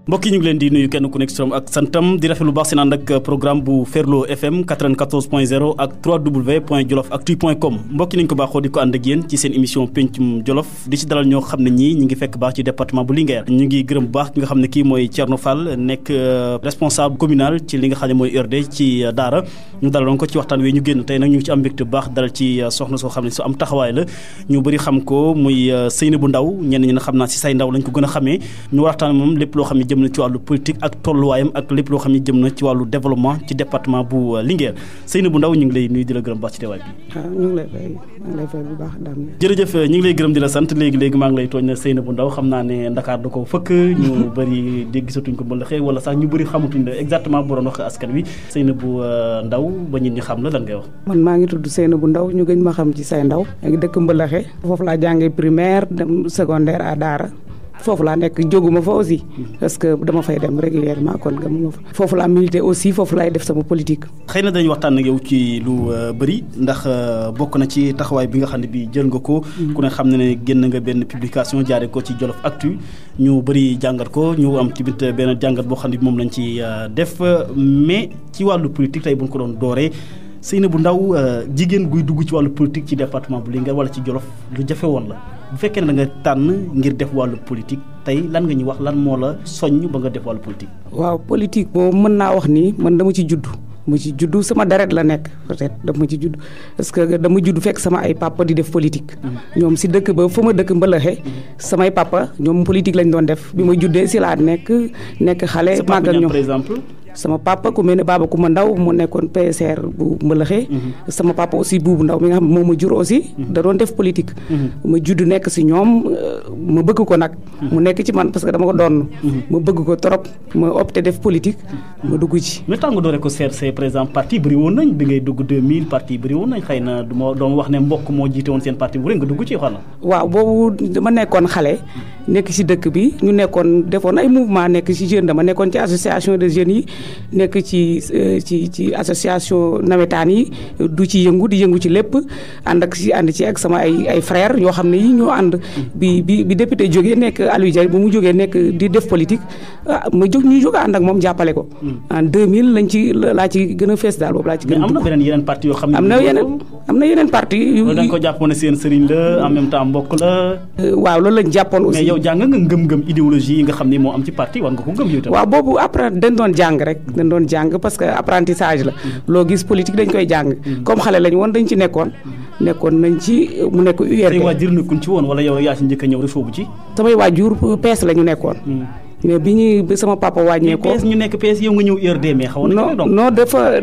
mbokk yi ñu ngi leen di nuyu kenn ku nekk ak santam di rafetlu lu baax seen ànd ak programme bu Ferlo FM 94.0 ak www.jolofactu.com mbokk yi nañu ko baaxoo di ko ànd ak yéen ci seen émission pencum Jolof di ci dalal ñoo xam ne ñii ñi ngi fekk baax ci département bu Linguère. ñu ngi gërëm bu baax ki nga xam ne kii mooy Thierno Fall nekk responsable communal ci li nga xam ne mooy URD ci Daara ñu dalaloon ko ci waxtaan wi ñu génn tey nag ñu ngi ci am mbégte bu baax dalal ci soxna soo xam ne su am taxawaay la ñu bëri xam ko muy Seynabou Ndaw ñenn ñi xam naa si say ndaw lañ ko gën a xamee ñu waxtaan moom lépp loo xam ne jëm na ci wàllu politique ak tolluwaayam ak lépp loo xam ne jëm na ci wàllu développement ci département bu Linguère Seynabou Ndaw ñu ngi lay nuyu di la gërëm baax ci teewaay bi. waaw ñu ngi lay fay bu baax daam. jërëjëf ñu ngi lay gërëm di la sant léegi maa ngi lay tooñ na Seynabou Ndaw xam naa ne Ndakaar da ko fëkk ñu bëri dégg gisatuñ ko mbalaxee wala sax ñu bëri xamatuñ la exactement bu doon wax askan wi Seynabou Ndaw ba nit ñi xam la lan ngay wax. man maa ngi tudd Seynabou Ndaw ñu gën ma xam ci say ndaw maa ngi dëkk Mbalaxe foofu laa jàngee primaire dem secondaire à Daara foofu laa nekk jóguma fa aussi parce que dama fay dem régulièrement kon gëmuma fa foofu laa milité aussi foofu laay def sama politique. xëy na dañuy waxtaan ak yow ci lu bëri ndax bokk na ci taxawaay bi nga xam ne bi jël nga ko ku ne xam ne génn nga benn publication jaare ko ci Jolof Actu ñu bëri jàngat ko ñu am ci bit benn jàngat boo xam ne bi moom lañ ci def mais ci wàllu politique tey bu ñu ko doon dooree Seynabou Ndaw jigéen guy dugg ci wàllu politique ci département bu Linguère wala ci Jolof lu jafe woon la bu fekkee ne da nga tànn ngir def wàllu politique tey lan nga ñu wax lan moo la soññ ba nga def wàllu politique. waaw politique boobu mën naa wax ni man dama ci juddu sama deret la nekk peut-être dama ci judd parce que dama judd fekk sama ay papa di def politique. ñoom si dëkk ba fa ma dëkk Mbalaxe samay papa ñoom politique lañ doon def bi ma juddee si laa nekk xale. màgg ak ñoom par exemple. sama papa ku mel ne Baba Coumba Ndaw mu nekkoon PSR bu Mbalaxe sama papa aussi Buubu Ndaw mi nga xam moo ma jur aussi da doon def politique ma judd nekk si ñoom ma bëgg ko nag mu nekk ci man parce que dama ko doon ma bëgg ko trop ma opté def politique ma dugg ci. mais tax nga doore ko CRC par exemple parti bëri woon nañ bi ngay dugg 2000 parti bëri woon nañ xëy na dooma wax ne mbokk moo jiite woon seen parti bu rek nga dugg ci xanaa. waaw boobu dama nekkoon xale nekk si dëkk bi ñu nekkoon defoon ay mouvement nekk si jeune dama nekkoon ci association de jeunes yi nekk ci association nawetaan yi du ci di yëngu ci lépp ànd ci ak sama ay frères yoo xam ne yi ñoo ànd bi député jógee nekk Aliou Dia bu mu jógee nekk di def politique ñu jóg ànd ak moom jàppale ko. en 2000 laa ci gën a fees daal boobu laa ci gën a. mais am na yeneen parti yoo xam ne. am na yeneen parti yu. da nga ko jàppoon ne seen sëriñ la en même temps mbokk la. waaw loolu lañ jàppoon aussi. mais yow jàng nga ngëm-ngëm idéologie yi nga xam ne moo am ci parti war nga ko gëm yow tamit. waaw boobu après dañ doon jàng rek. dañ doon jàng parce que apprentissage la loo gis politique dañ koy jàng comme xale lañ woon dañ ci nekkoon nañ ci mu nekk URD. say waajur nekkuñ ci woon wala yow yaa ci njëkk a ñëw rek soobu ci. samay waajur PS la ñu nekkoon. mais bi sama papa wàññeekoo. PS ñu nekk PS yow nga ñëw URD mais xaw na. non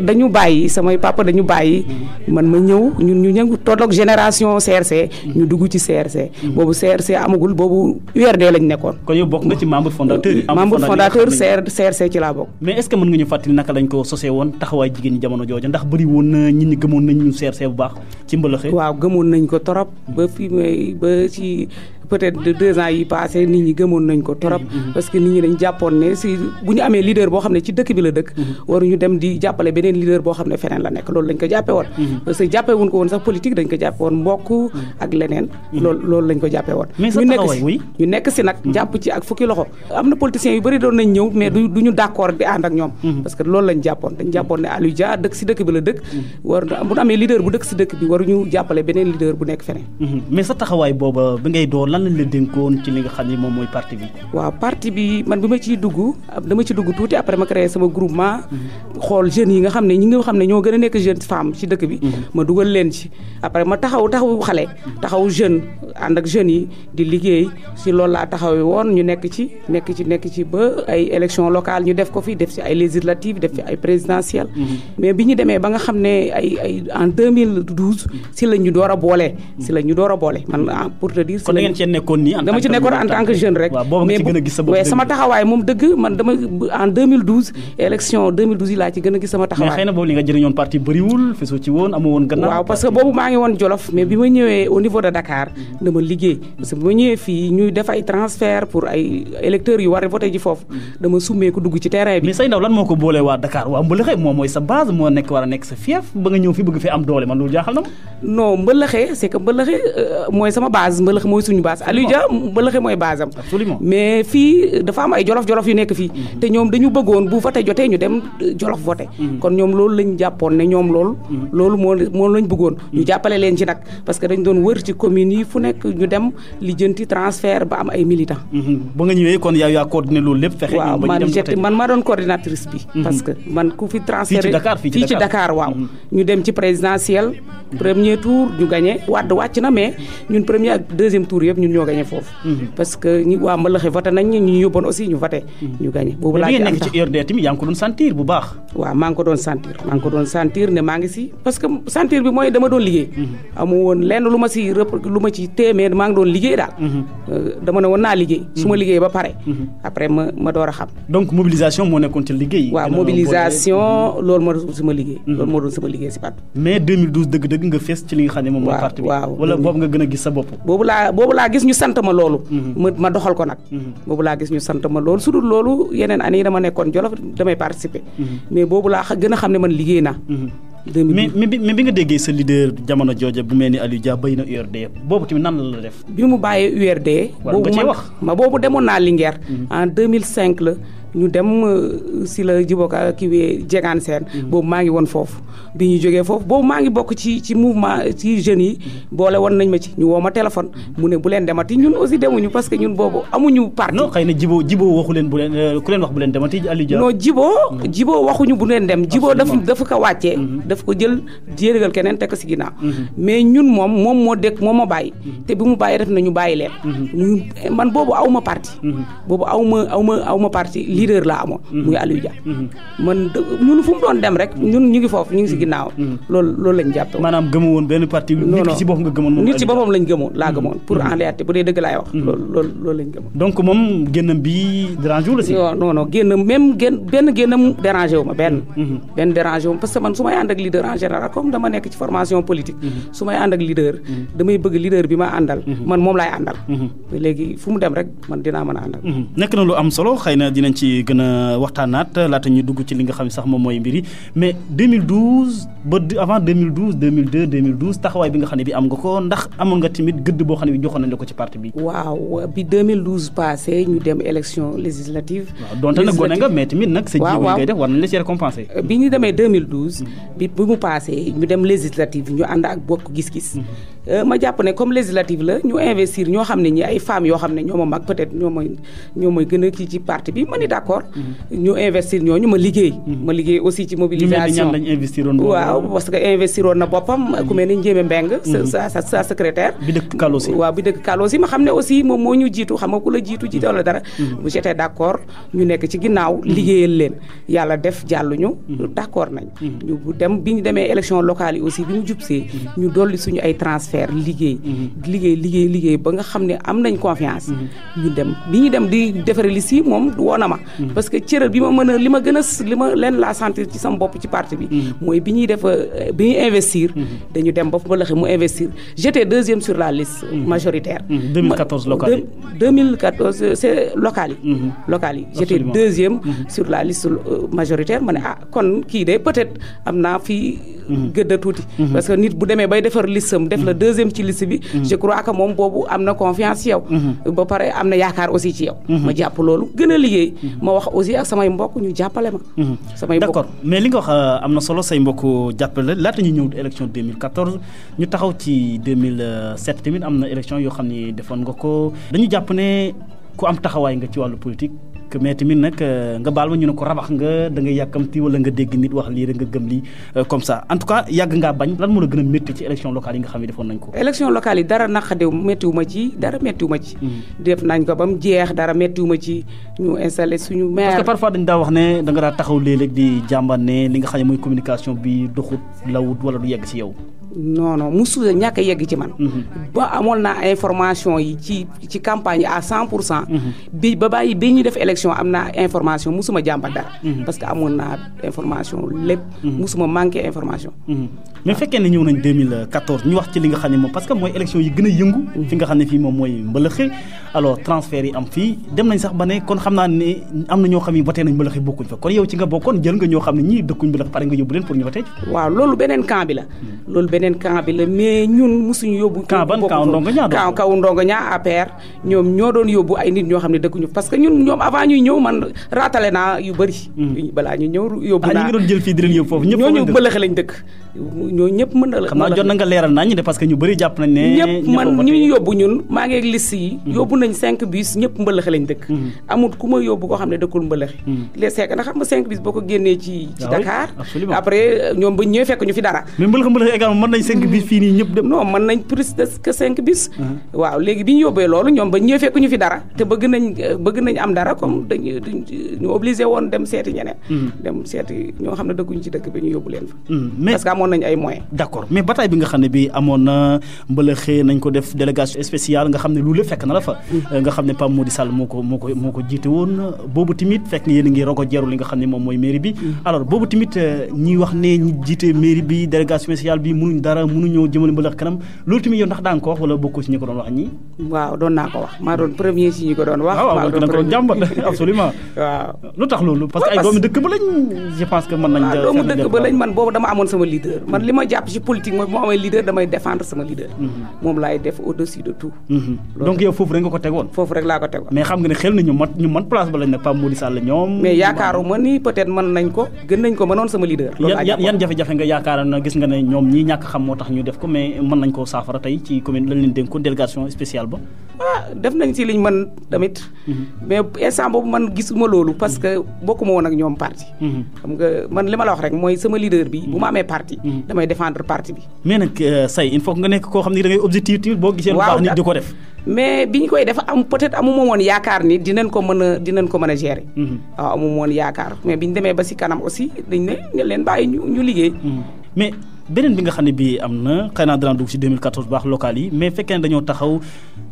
dañu bàyyi samay papa dañu bàyyi. man ma ñëw ñu ñëw tolloog génération CRC. ñu dugg ci CRC. boobu CRC amagul boobu URD lañ nekkoon. kon yow bokk nga ci membre fondateur yi. membre fondateur CRC ci laa bokk. mais est-ce que mën nga ñu fàttali naka lañ ko sosee woon taxawaay jigéen ñi jamono jooja ndax bëri woon na nit ñi gëmoon nañ ñu CRC bu baax ci Mbalaxe. waaw gëmoon nañ ko torop ba fii ba ci peut-être 2 ans yi passé nit ñi gëmoon nañ ko torop parce que nit ñi dañ jàppoon ne si bu ñu amee leader boo xam ne ci dëkk bi la dëkk waruñu dem di jàppale beneen leader boo xam ne feneen la nekk loolu lañ ko jàppe woon parce que jàppe wuñ ko woon sax politique dañ ko jàppe woon mbokk ak leneen loolu lañ ko jàppe woon ñu nekk si nag jàpp ci ak fukki loxo am na politiciens yu bëri doon nañ ñëw mais du ñu d'accord di ànd ak ñoom parce que loolu lañ jàppoon dañ jàppoon ne Aliou Dia dëkk si dëkk bi la dëkk war bu ñu amee leader bu dëkk si dëkk bi waruñu jàppale beneen leader bu nekk feneen. mais sa taxawaay booba bi ngay door lan lañ la dénkoon ci li nga xam ne moom mooy parti bi. waaw parti bi man bi ma ciy dugg dama ci dugg tuuti après ma créé sama groupement xool jeunes yi nga xam ne ñi nga xam ne ñoo gën a nekk jeune femme ci dëkk bi ma dugal leen ci après ma taxaw xale taxaw jeune ànd ak jeunes yi di liggéey si loolu laa taxawee woon ñu nekk ci ba ay élection locale ñu def ko fi def ci ay législatives def ci ay présidentielles mais bi ñu demee ba nga xam ne ay en 2012 si la ñu door a boole man pour te dire. kon da ngeen cee nekkoon nii dama ci nekkoon en tant que jeune rek. mais sama taxawaay moom dëgg man dama en 2012 élection 2012 yi laa ci gën a gis sama taxawaay. mais xëy na boobu li nga jëriñoon parti bëriwul fesoo ci woon amoo woon gannaaw. waaw parce que boobu maa ngi woon Jolof mais bi ma ñëwee au niveau de Dakar dama liggéey parce que bi ma ñëwee fii ñuy def ay transfert pour ay électeurs yu war a voté ji foofu dama summeeku dugg ci terrain bi. mais say ndaw lan moo ko boolee waa Dakar waa Mbalaxe moom mooy sa base moo nekk war a nekk sa fief ba nga ñëw fi bëgg fi am doole man loolu jaaxal na ma. non Mbalaxe c'est que Mbalaxe mooy sama base Mbalaxe mooy suñu base base Aliou Dia Mbëlëxe mooy base am absolument mais fii dafa am ay jolof-jolof yu nekk fii te ñoom dañu bëggoon bu voté jotee ñu dem jolof voté kon ñoom loolu lañ jàppoon ne ñoom loolu moo lañ bëggoon ñu jàppale leen ci nag parce que dañ doon wër ci communes yi fu nekk ñu dem lijjanti transfert ba am ay militants ba nga ñëwee kon yaa coordonné loolu lépp fexe waaw man maa doon coordinatrice bi parce que man ku fi transféré fii ci Dakar waaw ñu dem ci présidentiel premier tour ñu gagné Wade wàcc na mais ñun premier ak deuxième tour yëpp ñun ñoo gagné foofu parce que ñi waa Mbëlëxe voté nañ ñu yóbboon aussi ñu voté ñu gagné boobu laa ci am nekk ci URD tamit yaa ngi ko doon sentir bu baax waaw maa ngi ko doon sentir ne maa ngi si parce que sentir bi mooy dama doon liggéey amu woon lenn lu ma ci téeméer maa ngi doon liggéey daal dama ne woon naa liggéey su ma liggéey ba pare après ma door a xam donc mobilisation moo nekkoon ci liggéey waaw mobilisation loolu moo doon sama liggéey loolu moo doon sama liggéey si parti mais 2012 dëgg-dëgg nga fees ci li nga xam ne moom mooy parti bi wala boobu nga gën a gis sa bopp boobu laa gis ñu sant ma loolu ma doxal ko nag boobu laa gis ñu sant ma loolu su dul loolu yeneen année yi dama nekkoon Jolof damay participer mais boobu laa gën a xam ne man liggéey naa mais bi nga déggee sa leader jamono jooja bu mel ni Aliou Dia béy na URD boobu tamit nan la def bi mu bàyyee URD boobu demoon naa Linguère en 2005 la ñu dem si la jiboka kiwee jegaan seen boobu maa ngi woon foofu bi ñu jógee foofu boobu maa ngi bokk ci mouvement ci jeunes yi boole woon nañ ma ci ñu woo ma téléphone mu ne bu leen demati ñun aussi demuñu parce que ñun boobu amuñu parti non xëy na jibo waxu leen bu leen ku leen wax bu leen demati Aliou Dia non jibo waxuñu bu leen dem jibo dafa ko wàccee daf ko jël jéerégal keneen teg ko si ginnaaw mais ñun moom moo ma bàyyi te bi mu bàyyi def na ñu bàyyi leen man boobu aw ma parti boobu aw ma parti leader laa amoon muy Aliou Dia man ñun fu mu doon dem rek ñun ñu ngi foofu ñu ngi si ginnaaw loolu lañ jàpp maanaam gëmoo woon benn parti nit ci boppam nga gëmoon nit ci boppam lañ gëmoon laa gëmoon pour en réalité bu dee dëgg laay wax loolu lañ gëmoon donc moom génnam bi dérangé wu la si non génnam même benn génnam dérangé wu ma benn dérangé wu ma parce que man su may ànd ak leader en général comme dama nekk ci formation politique su may ànd ak leader damay bëgg leader bi ma àndal man moom laay àndal léegi fu mu dem rek man dinaa mën a àndal nekk na lu am solo xëy na dinañ ci gën a waxtaanaat laata ñu dugg ci li nga xam ne sax moom mooy mbiri mais 2012 ba avant 2012 2002 2012 taxawaay bi nga xam ne bi am nga ko ndax amoon nga tamit gëdd boo xam ne bi joxoon nañ la ko ci parti bi waaw bi 2012 passé ñu dem élection législative waaw donte nag gone nga mais tamit nag sa jiw ngay def war nañ la ci récompensé bi ñu demee 2012 bi mu passé ñu dem législative ñu ànd ak bokk gis-gis ma jàpp ne comme législative la ñu investir ñoo xam ne ñi ay femmes yoo xam ne ñoo ma mag peut-être ñoo mooy gën a kii ci parti bi ma ni d'accord ñu investir ñooñu ma liggéey aussi ci mobilisation waaw parce que investiroon na boppam ku mel ni Njéeme Mbeng sa secrétaire bi dëkk Kalosi waaw bi dëkk Kalosi ma xam ne aussi moom moo ñu jiitu xam nga ku la jiitu wala dara bu j'étais d'accord ñu nekk ci ginnaaw liggéeyal leen yàlla def jàlluñu d'accord nañ ñu dem bi ñu demee élection locale yi aussi bi ñu jubsee ñu dolli suñu ay transfert liggéey ba nga xam ne am nañ confiance ñu dem bi ñu dem di defare liste yi moom woo na ma parce que cëral bi ma mën a li ma leen laa sentir ci sama bopp ci parti bi mooy bi ñuy investir dañu dem ba Mbëlëxe mu investir j'étais deuxième sur la liste majoritaire 2014 locale 2014 c'est locale yi j'étais deuxième sur la liste majoritaire ma ne kon kii de peut-être am naa fii gëdda tuuti parce que nit bu demee bay defar listam def la deuxième ci liste bi je crois que moom boobu am na confiance ci yow ba pare am na yaakaar aussi ci yow ma jàpp loolu gën a liggéey ma wax aussi ak samay mbokk ñu jàppale ma samay mbokk d'accord mais li nga wax am na solo say mbokk jàppale laata ñu ñëw élection 2014 ñu taxaw ci 2007 tamit am na élection yoo xam ne defoon nga ko dañu jàpp ne ku am taxawaay nga ci wàllu politique mais tamit nag nga baal ma ñu ne ko rabax nga da nga yàkkamti wala nga dégg nit wax lii rek nga gëm lii comme ça en tout cas yàgg ngaa bañ lan moo la gën a métti ci élection locale yi nga xam ne defoon nañ ko élection locale yi dara naqadew méttiwu ma ci def nañ ko ba mu jeex dara méttiwu ma ci ñu installé suñu maire parce que parfois dañ daa wax ne da nga daa taxaw léeg-léeg di jàmbat ne li nga xam ne mooy communication bi doxut lawut wala du yegg ci yow non musu ñàkk a yegg ci man ba amoon naa information yi ci campagne yi à 100% bi ba bàyyi bi ñu def élection am naa information musuma jàmbat dara parce que amoon naa information lépp musuma manqué information mais fekkee ne ñëw nañ 2014 ñu wax ci li nga xam ne moom parce que mooy élection yi gën a yëngu fi nga xam ne fii moom mooy Mbëlëxe alors transfert yi am fii dem nañ sax ba ne kon xam naa ne am na ñoo xam ne voté nañ Mbëlëxe bokkuñ fa kon yow ci nga bokkoon jël nga ñoo xam ne ñii dëkkuñ Mbëlëxe pare nga yóbbu leen pour ñu voté waaw loolu beneen camp bi la loolu beneen camp bi la mais ñun musuñu yóbbu. camp Ndongo Ñaa kaw Ndongo Ñaa APR ñoom ñoo doon yóbbu ay nit ñoo xam ne dëkkuñu parce que ñoom avant ñuy ñëw man raatale naa yu bëri. balaa ñu ñëw yóbbu naa ñu ngi doon jël fii di leen yóbbu foofu ñëpp ñooñu bëlëxe lañ dëkk ñoo ñëpp mën na la xam naa jot na nga leeral nañ de parce que ñu bëri jàpp nañ ne ñëpp man ñu yóbbu ñun maa ngi ak liste yi yóbbu nañ 5 bus ñëpp mbëlëxe lañ dëkk amul ku ma yóbbu koo xam ne dëkkul mbëlëxe les seek na xam nga 5 bus boo ko génnee ci Dakar après ñoom ba ñëwee fekk ñu fi dara mais mbëlëxe également mën nañ 5 bus fii nii ñëpp dem non mën nañ plus que 5 bus waaw léegi bi ñu yóbbee loolu ñoom ba ñëwee fekk ñu fi dara te bëgg nañ am dara comme ñu obligé woon dem seeti ñeneen dem seeti ñoo xam ne dëkkuñu ci dëkk bi ñu yóbbu leen fa parce que amoon nañ ay moyens d'accord mais bataille bi nga xam ne bi amoon na mbëlëxe nañ ko def délégation spéciale nga xam ne loolu fekk na la fa nga xam ne Pape Mody Sall moo ko jiite woon boobu tamit fekk yéen a ngi rogo jeeru li nga xam ne moom mooy mairie bi alors boobu tamit ñi wax ne ñi jiite mairie bi délégation spéciale bi mënuñ dara mënuñoo jëmale mbëlëxe kanam loolu tamit yow ndax daa nga ko wax wala bokkoo ci ñi ko doon wax ñi waaw doon naa ko wax maa doon premier ci ñi ko doon wax waaw da ko doon jàmbat absolument waaw lu tax loolu parce que ay doomu dëkk ba lañ je pense que mën nañ doomu dëkk ba lañ man boobu dama amoon sama leader man li ma jàpp ci politique mooy bu ma amee leader damay défendre sama leader moom laay def au-dessus de tout donc yow foofu rek nga ko tegoon foofu rek laa ko tegoon mais xam nga ne xel na ñu man place ba lañ ne Pape Mody Sall ñoom mais yaakaaruma ni peut-être mën nañ ko gën nañ ko mënoon sama leader yan jafe-jafe nga yaakaar na gis nga ne ñoom ñii ñàkk xam moo tax ñu def ko mais mën nañ koo saafara tey ci commune lañ leen dénk ko délégation spéciale ba def nañ ci liñ mën tamit mais instant boobu man gisuma loolu parce que bokkuma woon ak ñoom parti xam nga man li ma la wax rek mooy sama leader bi bu ma amee parti damay défendre parti bi mais nag say il faut nga nekk koo xam ne da ngay objectif tamit boo gisee lu baax nit di ko def mais bi ñu koy def peut-être amuma woon yaakaar ni dinañ ko mën a gérer waaw amuma woon yaakaar mais bi ñu demee ba si kanam aussi dañ ne leen bàyyi ñu liggéey mais beneen bi nga xam ne bii am na xëy naa dana dugg ci 2014 baax local yi mais fekkee ne dañoo taxaw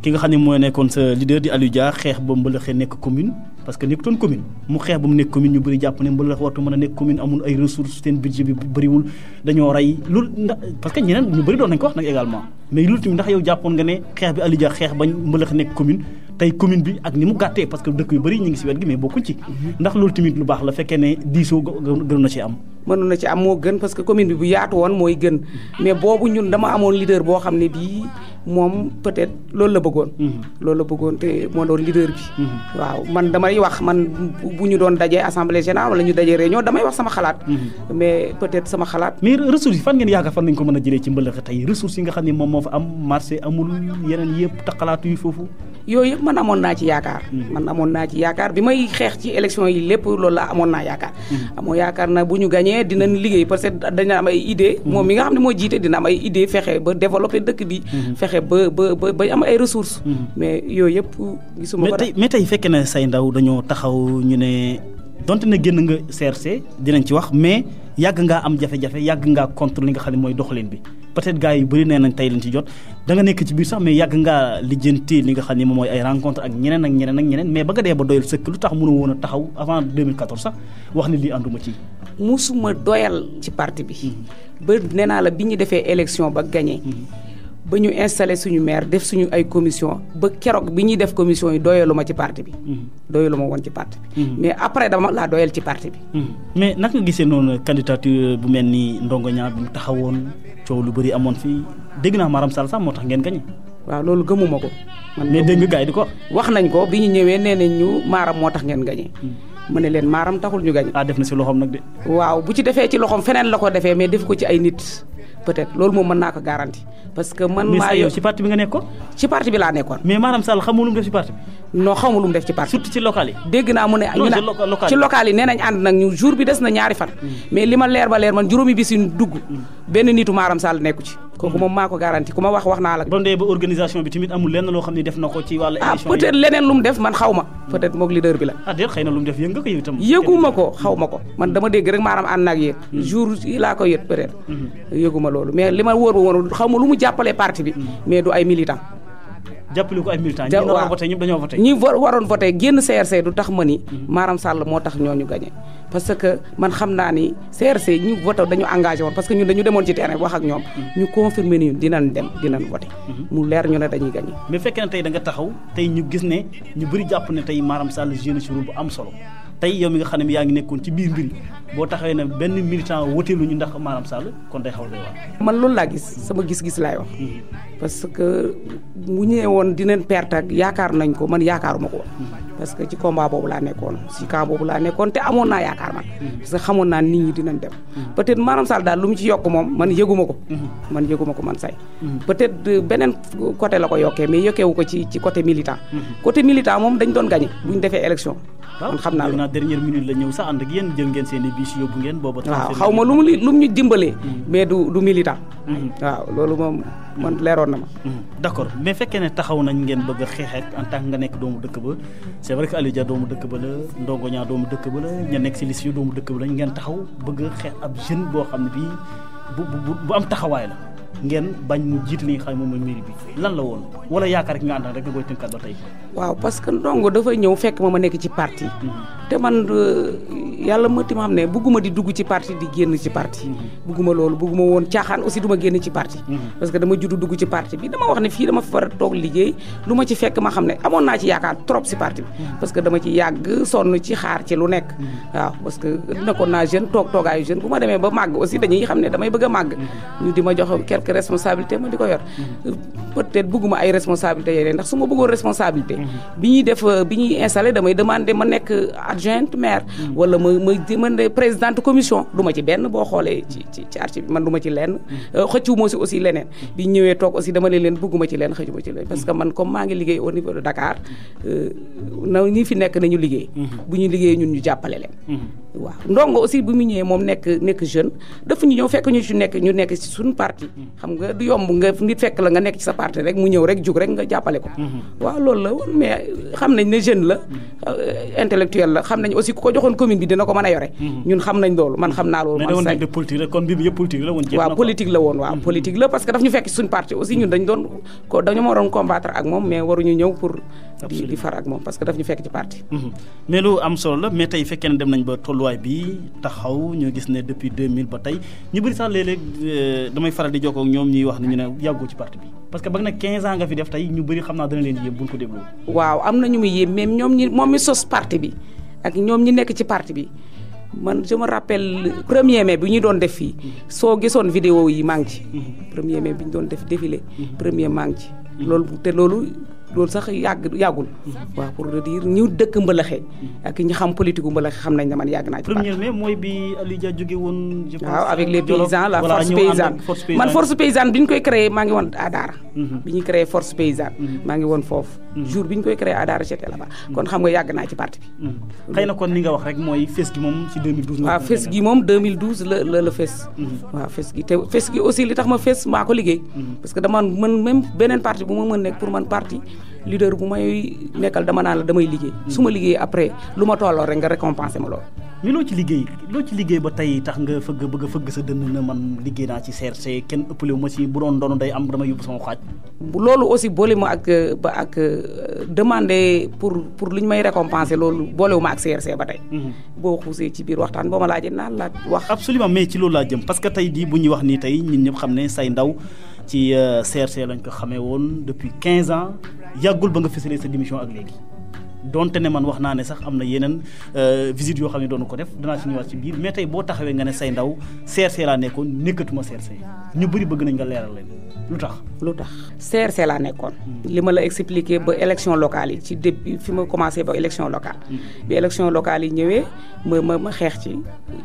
ki nga xam ne mooy nekkoon sa leader di Aliou Dia xeex ba mbëlëxe nekk commune parce que nekkutoon commune mu xeex ba mu nekk commune ñu bëri jàpp ne mbëlëxe wartu mën a nekk commune amul ay ressources seen budget bi bëriwul dañoo rey loolu ndax parce que ñeneen ñu bëri doon nañ ko wax nag également mais loolu tamit ndax yow jàppoon nga ne xeex bi Aliou Dia xeex bañ mbëlëxe nekk commune tey commune bi ak ni mu gàttee parce que dëkk yu bëri ñu ngi ci wet gi mais bokkuñ ci ndax loolu tamit lu baax la fekkee ne diisoo gënoon na ci am mënoon na ci am moo gën parce que commune bi bu yaatu woon mooy gën mais boobu ñun dama amoon leader boo xam ne bii moom peut-être loolu la bëggoon te moo doon leader bi waaw man damay wax man bu ñu doon dajee assemblée générale wala ñu dajee réunion damay wax sama xalaat mais peut-être sama xalaat mais ressources yi fan ngeen yaakaar fan nañ ko mën a jëlee ci mbëlëxe tey ressources yi nga xam ne moom moo fa am marché amul yeneen yëpp taxalaatu yi foofu yooyu yëpp man amoon naa ci yaakaar bi may xeex ci élection yi lépp loolu la amoon naa yaakaar amoo yaakaar na bu ñu gañee dinañ liggéey parce que dañu am ay idée moom mi nga xam ne moo jiite dina am ay idée fexe ba développer dëkk bi fexe ba am ay ressources mais yooyu yëpp gisuma ko mais tey fekkee na say ndaw dañoo taxaw ñu ne donte na génn nga CRC dinañ ci wax mais yàgg ngaa am jafe-jafe yàgg ngaa contre li nga xam ne mooy doxalin bi peut-être gars yu bëri nee nañ tey lañ ci jot da nga nekk ci biir sax mais yàgg ngaa lijjanti li nga xam ne moom mooy ay rencontre ak ñeneen mais ba nga dee ba doyal sëkk lu tax mënoo woon a taxaw avant 2014 sax wax ne lii ànduma ci musuma doyal ci parti bi ba nee naa la bi ñu defee élection ba gagné ba ñu installé suñu maire def suñu ay commission ba keroog bi ñuy def commission yi doyalu ma ci parti bi doyalu ma woon ci parti bi mais après dama laa doyal ci parti bi mais naka nga gisee noonu candidature bu mel ni Ndongo Ñaa bi mu taxawoon coow lu bëri amoon fii dégg naa Maram Sall sax moo tax ngeen gañe waaw loolu gëmuma ko mais dégg nga gars yi di ko wax nañ ko bi ñu ñëwee nee nañ ñu Maram moo tax ngeen gañe mu ne leen Maram taxul ñu gañe def na si loxoom nag de waaw bu ci defee ci loxoom feneen la ko defee mais def ko ci ay nit peut-être loolu moom mën naa ko garanti parce que man maa yow ci parti bi nga nekkoon ci parti bi laa nekkoon mais Maram Sall xamoo lu mu def ci parti bi non xaw ma lu mu def ci parti surtout ci local yi dégg naa mu ne ci local yi nee nañ ànd nag ñu jour bi des na ñaari fan mais li ma leer ba leer man juróomi bis yu dugg benn nitu Maram Sall nekku ci kooku moom maa ko garanti ku ma wax naa la ba ndee ba organisation bi tamit amul lenn loo xam ne def na ko ci wàllu élection peut-être leneen lu mu def man xaw ma peut-être moog leader bi la déet xëy na lu mu def yëg nga ko yow itam yëguma ko xaw ma ko man dama dégg rek Maram ànd naag yéen jour yi laa ko yët peut-être yëguma loolu mais li ma wóor ba woon xaw ma lu mu jàppalee parti bi mais du ay militant jàppale ko ay militants ñi waroon voté ñëpp dañoo voté ñi waroon voté génn CRC du tax ma ni Maram Sall moo tax ñooñu gagné parce que man xam naa ni CRC ñu voté dañu engagé woon parce que ñun dañu demoon ci terrain wax ak ñoom ñu confirmer ni dinañ voté mu leer ñu ne dañuy gagné mais fekkee ne tey da nga taxaw tey ñu gis ne ñu bëri jàpp ne tey Maram Sall joué na ci rôle bu am solo tey yow mi nga xam ne yaa ngi nekkoon ci biir mbir boo taxawee ne benn militant woteeluñu ndax maanaam Sall kon day xaw a doy waar. man loolu laa gis sama gis-gis laay wax. parce que mu ñëwee woon dinañ perte ak yaakaar nañ ko man yaakaaruma ko woon. parce que ci combat boobu laa nekkoon ci camp boobu laa nekkoon te amoon naa yaakaar man. parce que xamoon naa nit ñi dinañ dem. peut-être maanaam Sall daal lu mu ci yokk moom man yëguma ko. man say. peut-être beneen côté la ko yokkee mais yokkeewu ko ci côté militant. côté militant moom dañ doon gagné bu ñu defee élection. man xam naa loolu dernière minute la ñëw sax ànd ak yéen jël ngeen seen i bis yóbbu ngeen booba. waaw xaw ma lu mu ñu dimbalee. mais du militant. waaw loolu moom man leeroon na ma. d'accord mais fekkee ne taxaw nañ ngeen bëgg a xeex ak en tant que nga nekk doomu dëkk ba c'est vrai que Aliou Dia doomu dëkk ba la Ndongo Niang doomu dëkk ba la ña nekk si liste yi doomu dëkk ba la ngeen taxaw bëgg a xeex ab jeune boo xam ne bii bu am taxawaay la ngeen bañ mu jiite li nga xam ne moom mooy mairie bi lan la woon wala yaakaar ki nga àndal rek nga koy tënkat ba tey. waaw parce que Ndongo dafay ñëw fekk ma nekk ci parti. te man yàlla ma xam ne bugguma di dugg ci parti di génn ci parti. bugguma loolu bugguma woon caaxaan aussi duma génn ci parti. parce que dama juddu dugg ci parti bi dama wax ne fii dama fi war a toog liggéey lu ma ci fekk ma xam ne amoon naa ci yaakaar trop ci parti bi. parce que dama ci yàgg sonn ci xaar ci lu nekk. waaw parce que nekkoon naa jeune toogaayu jeune bu ma demee ba màgg aussi dañuy xam ne damay bëgg a màgg. ñu di ma jox quelques responsabilités ma di ko yor. peut-être bugguma ay responsabilités yooyu ndax su ma bëggoon responsabilité. bi ñuy installé damay demandé ma nekk adjointe maire. wala ma ne présidente commission du ma ci benn boo xoolee ci archive bi man du ma ci lenn. xëccu moo si aussi leneen. bi ñëwee toog aussi dama leen bugguma ci lenn xëccu ma ci leneen. parce que man comme maa ngi liggéey au niveau de Dakar ñi fi nekk nañu liggéey. bu ñu liggéey ñun ñu jàppale leen. waaw Ndongo aussi bu mu ñëwee moom nekk jeune dafa ñu ñëw fekk ñu nekk ci suñu parti. xam nga du yomb nga nit fekk la nga nekk ci sa parti rek mu ñëw rek jug rek nga jàppale ko. waaw loolu la woon mais xam nañ ne jeune la intellectuel la xam nañ aussi ku ko joxoon commune bi dina ko mën a yore. ñun xam nañ loolu man xam naa loolu. mais da woon nekk politique rek kon bi yëpp politique la woon. waaw politique la woon waaw politique la parce que daf ñu fekk ci suñu parti aussi ñun dañu waroon combattre ak moom mais waruñu ñëw pour. di far ak moom parce que daf ñu fekk ci parti. mais lu am solo la mais tey fekkee ne dem nañ ba tolluwaay bi taxaw ñu gis ne depuis 2000 ba tey ñu bëri sax léeg-léeg damay faral di jokkoo ak ñoom ñuy wax ne ñu ne yàggoo ci parti bi parce que ba nga ne 15 ans nga fi def tey ñu bëri xam naa dana leen yéem buñ ko déglu. waaw am na ñu muy yéem même moom mi sos parti bi ak ñoom ñi nekk ci parti bi man je me rappelle 1er mai bi ñu doon def fii soo gisoon vidéo yi maa ngi ci. 1er mai bi ñu doon def défilé 1er maa ngi ci. loolu sax yàggul. waaw pour dire ñu dëkk mbalaxe ak ñi xam politique gu mbalaxe xam nañ ne man yàgg naa ci. 1er mai mooy bi Aliou Dia jóge woon. je pense waaw avec les paysans la force paysanne man force paysanne bi ñu koy créé maa ngi woon à Daara. bi ñu créé force paysanne. maa ngi woon foofu. jour bi ñu koy créé à Daara j'étais là-bas. kon xam nga yàgg naa ci parti bi. xëy na kon ni nga wax rek mooy fes gi moom ci 2012. waaw fes gi moom 2012 la fes. waaw fes gi te fes gi aussi li tax ma fes maa ko liggéey. parce que dama mën même beneen parti bu ma mën nekk pour man parti leader bu may nekkal dama naan la damay liggéey. su ma liggéey après lu ma tolloo rek nga récompenser ma loolu. mais loo ci liggéey ba tey tax nga bëgg a fëgg sa dënn na man liggéey naa ci CRC kenn ëppale wu ma ci bu doon doon day am dama yóbbu sama xaaj. loolu aussi boole ma ak demander pour lu ñu may récompenser loolu boolewu ma ak CRC ba tey. boo xuusee ci biir waxtaan boo ma laajee naan la wax. absolument mais ci loolu laa jëm parce que tey di bu ñuy wax nii tey ñun ñëpp xam ne say ndaw ci CRC lañ ko xamee woon depuis 15 ans yàggul ba nga fësalee sa démission ak léegi. donte ne man wax naa ne sax am na yeneen visite yoo xam ne doonu ko def danaa si ñëwaat ci biir mais tey boo taxawee nga ne say ndaw CRC laa nekkoon nekkatuma CRC ñu bëri bëgg nañ nga leeral leen lu tax CRC laa nekkoon li ma la expliqué ba élection locale yi ci début fi ma commencé ba élection locale bi élection locale yi ñëwee ma xeex ci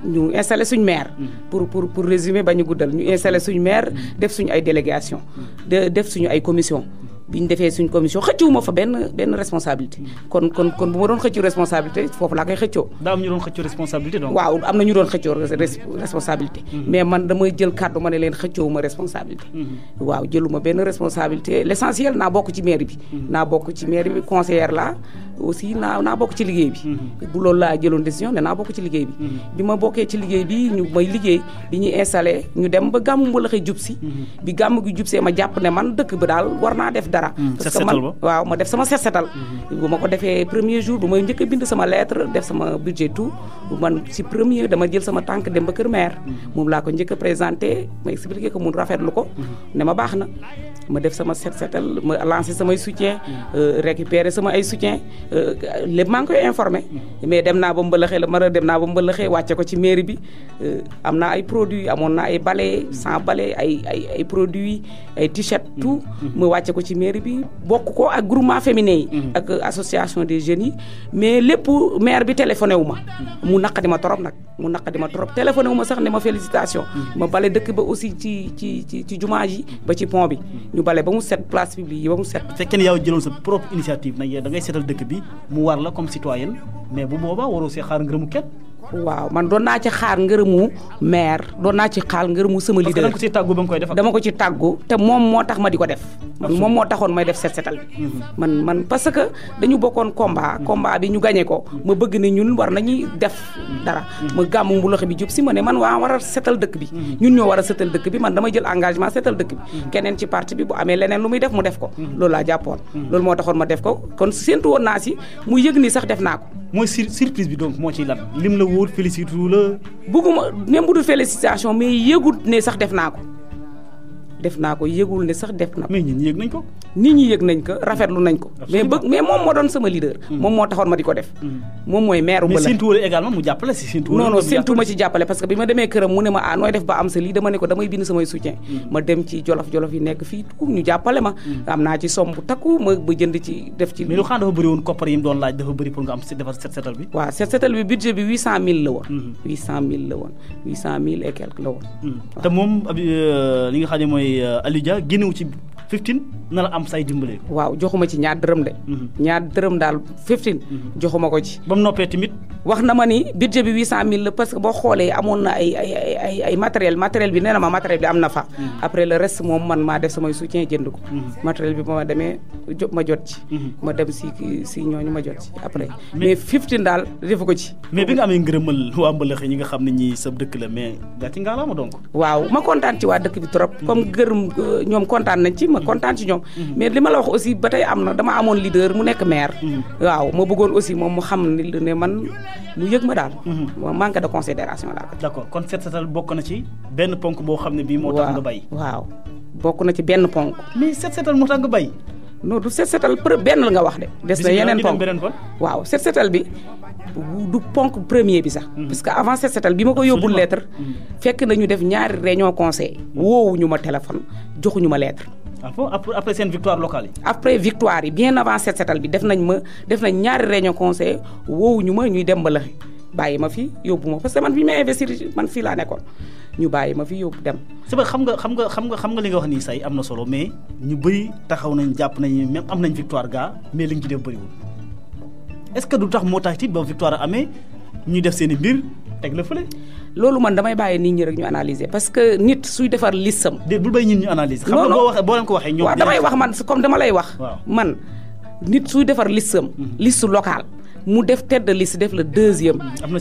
ñu installé suñ maire pour résumer ba ñu guddal ñu installé suñ maire def suñu ay délégation def suñu ay commission bi ñu defee suñ commission xëccuwuma fa benn responsabilité kon bu ma doon xëccu responsabilité foofu laa koy xëccoo. daa am ñu doon xëccoo responsabilité donc. waaw am na ñu doon xëccoo responsabilité. mais man damay jël kàddu ma ne leen xëccoowuma responsabilité. waaw jëluma benn responsabilité l'essentiel naa bokk ci mairie bi conseillère laa aussi naa bokk ci liggéey bi. bu loolu laa jëloon décision ne naa bokk ci liggéey bi. bi ma bokkee ci liggéey bi ñu may liggéey bi ñuy installé ñu dem ba gàmmu Mbalaxe jub si. bi gàmmu gi jub see ma jàpp ne man dëkk ba daal war naa def dara. parce que man waaw ma def sama set setal bu ma ko defee premier jour bu may njëkk a bind sama lettre def sama budget tout man si premier dama jël sama tànk dem ba kër maire moom laa ko njëkk a présenté ma expliqué ko mun rafetlu ko ne ma baax na ma def sama set setal ma lancé samay soutien récupérer sama ay soutien lépp maa ngi koy informé mais dem naa ba mbëlëxee la mara dem naa ba mbëlëxee wàcce ko ci mairie bi am naa ay produits amoon naa ay balai sans balai ay produits ay t-shirt tout ma wàcce ko ci mairie bi bokk ko ak groupement féminin yi ak association des jeunes yi mais lépp maire bi téléphoné wu ma mu naqadi ma trop nag mu naqadi ma trop téléphoné wu ma sax ne ma félicitation ma bale dëkk ba aussi ci jumaa ji ba ci pont bi ñu bale ba mu set place publique yi ba mu set. fekkee ne yow jëloon sa propre initiative nag da ngay seetal dëkk bi mu war la comme citoyenne mais bu boobaa waroo see xaar ngërëmu kenn. waaw man doon naa ci xaar ngërëmu maire doon naa ci xaar ngërëmu sama leader. parce que da nga ko ci tàggu ba nga koy def. dama ko ci tàggu te moom moo tax ma di ko def. moom moo taxoon may def set setal bi. man parce que dañu bokkoon combat bi ñu gagné ko. ma bëgg ne ñun war nañuy def dara. ma gàmmu mbulaxe bi jub si ma ne man war a setal dëkk bi. ñun ñoo war a setal dëkk bi man dama jël engagement setal dëkk bi. keneen ci parti bi bu amee leneen lu muy def mu def ko. loolu laa jàppoon. loolu moo taxoon ma def ko kon séntu woon naa si mu yëg ni sax def naa ko. mooy surprise bi donc moo ciy lan lim la wóor félicité la. bëgguma même bu dul félicitation mais yëgut ne sax def naa ko yëgul ne sax def na ko. mais ñun yëg nañ ko. nit ñi yëg nañ ko rafetlu nañ ko. mais moom moo doon sama leader. moom moo taxoon ma di ko def. moom mooy maire Mbëlëxe. mais séntu wala également mu jàppale si séntu. non séntu ma ci jàppale parce que bi ma demee këram mu ne ma nooy def ba am sa lii dama ne ko damay bind samay soutien. ma dem ci jolof yi nekk fii ñu jàppale ma. am naa ci somme bu takku ma jënd ci def ci. mais lu xam dafa bëri woon koppar yi mu doon laaj dafa bëri pour nga am defar set setal bi. waaw set setal bi budget bi 800000 la woon. 800000 et quelque la woon. te moom li nga xam ne mooy Aliou Dia génnewu ci 15 na la am say dimbale. waaw joxuma ci ñaar dërëm de. ñaar dërëm daal 15 joxuma ko ci. ba mu noppee tamit. wax na ma ni budget bi 800000 la parce que boo xoolee amoon na ay matériel bi nee na ma matériel bi am na fa. après le reste moom man maa def samay soutien jënd ko. matériel bi ba ma demee ma jot ci. ma dem si ñooñu ma jot ci après. mais 15 daal defu ko ci. mais bi nga amee ngërëmal waa Mbëlëxe ñi nga xam ne ñii sa dëkk la mais gaa ci ngaalaama donc. waaw ma kontaan ci waa dëkk bi trop. comme gërëm ñoom kontaan nañ ci ma kontaan ci ñoom. mais li ma la wax aussi ba tey am na dama amoon leader mu nekk maire. waaw ma bëggoon aussi moom mu xam ne man mu yëg ma daal. manque de considération la. d'accord kon set setal bokk na ci benn ponk boo xam ne bii moo tax nga bay. waaw bokk na ci benn ponk. mais set setal moo tax nga bay. non du set setal benn la nga wax de. des na yeneen ponk waaw set setal bi du ponk premier bi sax. parce que avant set setal bi ma ko yóbbul lettre. fekk nañu def ñaari réunion conseil. woowuñu ma téléphone joxuñu ma lettre. après seen victoire locale yi. après victoire yi bien avant set setal bi def nañ ñaari réunion conseil woowuñu ma ñuy dem Mbëlëxe bàyyi ma fi yóbbu ma parce que man bi may investir man fii laa nekkoon ñu bàyyi ma fi yóbbu dem. c'est vrai xam nga li nga wax nii say am na solo mais ñu bëri taxaw nañ jàpp nañ même am nañ victoire gaa mais li ñu ci def bëriwul est-ce que du tax moo tax it ba victoire amee ñu def seen i mbir teg la fële. loolu man damay bàyyi nit ñi rek ñu analyser parce que nit suy defar listam. bul bàyyi nit ñu analyser. xam nga boo leen ko waxee ñoom. waaw damay wax man comme dama lay wax. man nit suy defar listam. liste locale mu def tête de liste def le deuxième. am